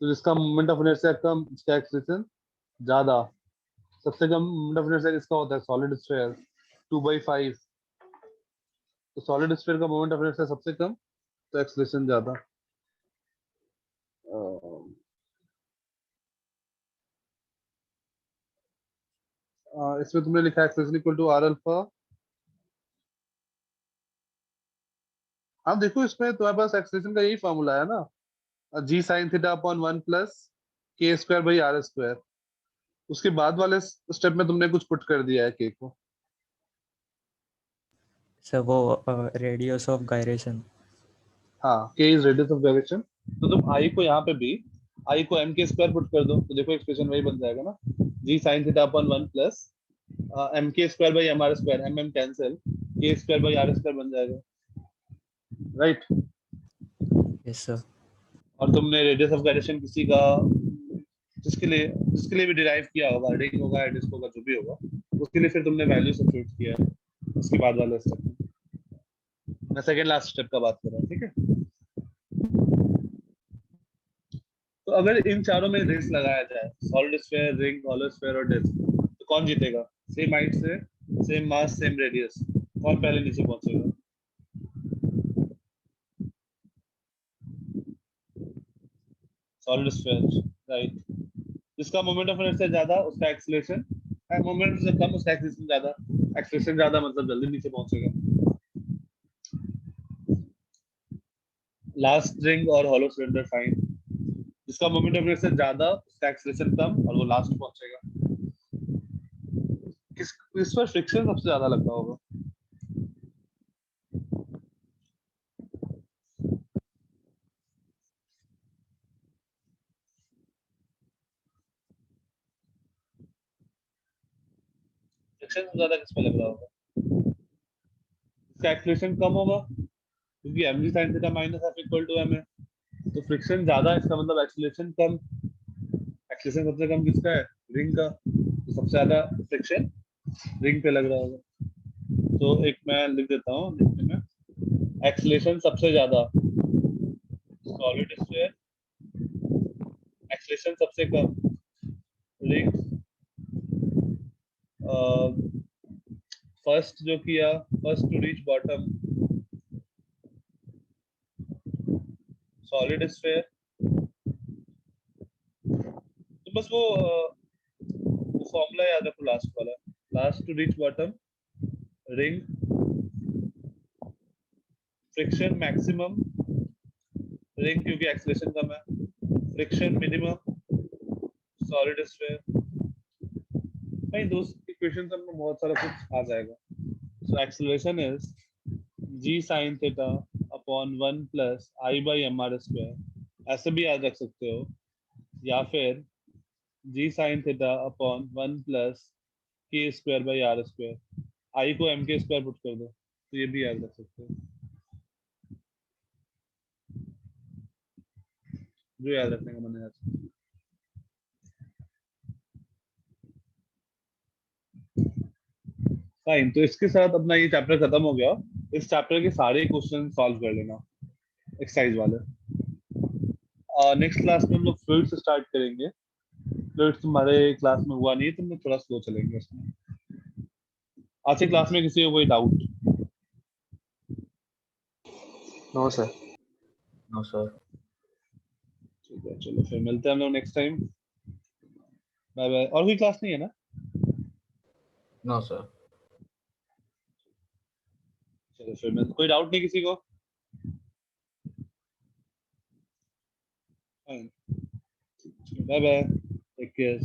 तो जिसका मोमेंट ऑफ इनर्शिया कम उसका एक्सप्रेशन ज्यादा। सबसे कम मोमेंट ऑफ इनर्शिया किसका होता है, सॉलिड स्फीयर, 2/5। तो सॉलिड स्फीयर का मोमेंट ऑफ इनर्शिया सबसे कम, तो एक्सप्रेशन ज्यादा। इसमें तुमने लिखा है expression equal to R alpha. हाँ देखो, इसमें तुम्हारे पास एक्सप्रेशन का यही फॉर्मूला है ना, G sine theta upon 1 plus के स्क्वायर बाई आर स्क्वायर। उसके बाद वाले स्टेप में तुमने कुछ पुट कर दिया है के को। सर वो रेडियस ऑफ गायरेशन। हाँ, के इज रेडियस ऑफ गायरेशन। तो तुम आई को यहाँ पे भी, आई को एम के स्क्वायर पुट कर दो, तो देखो एक्सप्रेशन वही बन जाएगा ना, G sine theta upon 1 plus M K square by M are square, M M cancel, K square by R square बन जाएगा, राइट। Yes sir. और तुमने रेडियस ऑफ गायरेशन किसी का, जिसके लिए भी डिराइव किया होगा, रिंग होगा या डिस्क होगा, जो भी होगा, उसके लिए फिर तुमने वैल्यू सब्स्टिट्यूट किया है उसके बाद वाले स्टेप में। मैं सेकंड लास्ट स्टेप का बात कर रहा हूँ, ठीक है। तो अगर इन चारों में रेस लगाया जाए, solid sphere, ring, hollow sphere और डिस्क, तो कौन जीतेगा? सेम हाइट से, सेम मास, सेम रेडियस, कौन पहले नीचे पहुंचेगा? Solid sphere, right. जिसका मोमेंट ऑफ इनर्शिया ज्यादा उसका एक्सीलरेशन, मोमेंट से कम उसका एक्सीलरेशन ज्यादा। एक्सीलरेशन ज्यादा मतलब जल्दी नीचे पहुंचेगा। लास्ट रिंग और हॉलो सिलेंडर फाइन, जिसका मोमेंट ऑफ इनर्शिया ज्यादा उसका एक्सीलरेशन कम और वो लास्ट पहुंचेगा। किस पर फ्रिक्शन सबसे ज्यादा लगता होगा? फ्रिक्शन सबसे ज्यादा किस पर लग रहा होगा? इसका एक्सीलरेशन कम होगा क्योंकि mg sin theta minus f equal to m है, तो फ्रिक्शन ज्यादा, इसका मतलब एक्सीलरेशन कम। एक्सीलरेशन सबसे कम किसका है? रिंग का, तो सबसे ज्यादा फ्रिक्शन रिंग पे लग रहा होगा। तो एक मैं लिख देता हूँ लिखने में, एक्सीलरेशन सबसे ज्यादा सॉलिड स्फीयर, एक्सीलरेशन सबसे कम रिंग। फर्स्ट जो किया, first to reach bottom solid sphere, तो बस वो फॉर्मूला याद रखो लास्ट वाला, last to reach bottom ring, friction maximum ring क्योंकि एक्सीलरेशन कम है, फ्रिक्शन मिनिमम सॉलिड स्फीयर। भाई दो इक्वेशन में बहुत सारा कुछ आ जाएगा। So acceleration is g sin theta upon 1 plus i by M are square, ऐसे भी याद रख सकते हो, या फिर g sin theta upon 1 plus k square by R square, i को m के स्क्वायर पुट कर दो, तो ये भी याद रख सकते हो, जो याद रखने का मन है। फाइन, तो इसके साथ अपना ये चैप्टर खत्म हो गया। इस चैप्टर के सारे क्वेश्चन सॉल्व कर लेना एक्सरसाइज वाले। नेक्स्ट क्लास में हम लोग फ्लूइड से स्टार्ट करेंगे। फ्लूइड तुम्हारे क्लास में हुआ नहीं है, तुम लोग थोड़ा स्लो चलेंगे उसमें। आज की क्लास में किसी को कोई doubt? No sir. No sir. ठीक है, चलो फिर मिलते हैं हम लोग नेक्स्ट टाइम। Bye bye. और कोई क्लास नहीं है ना? No sir. चलो फिर मिलते, कोई डाउट नहीं किसी को? Bye bye, take care.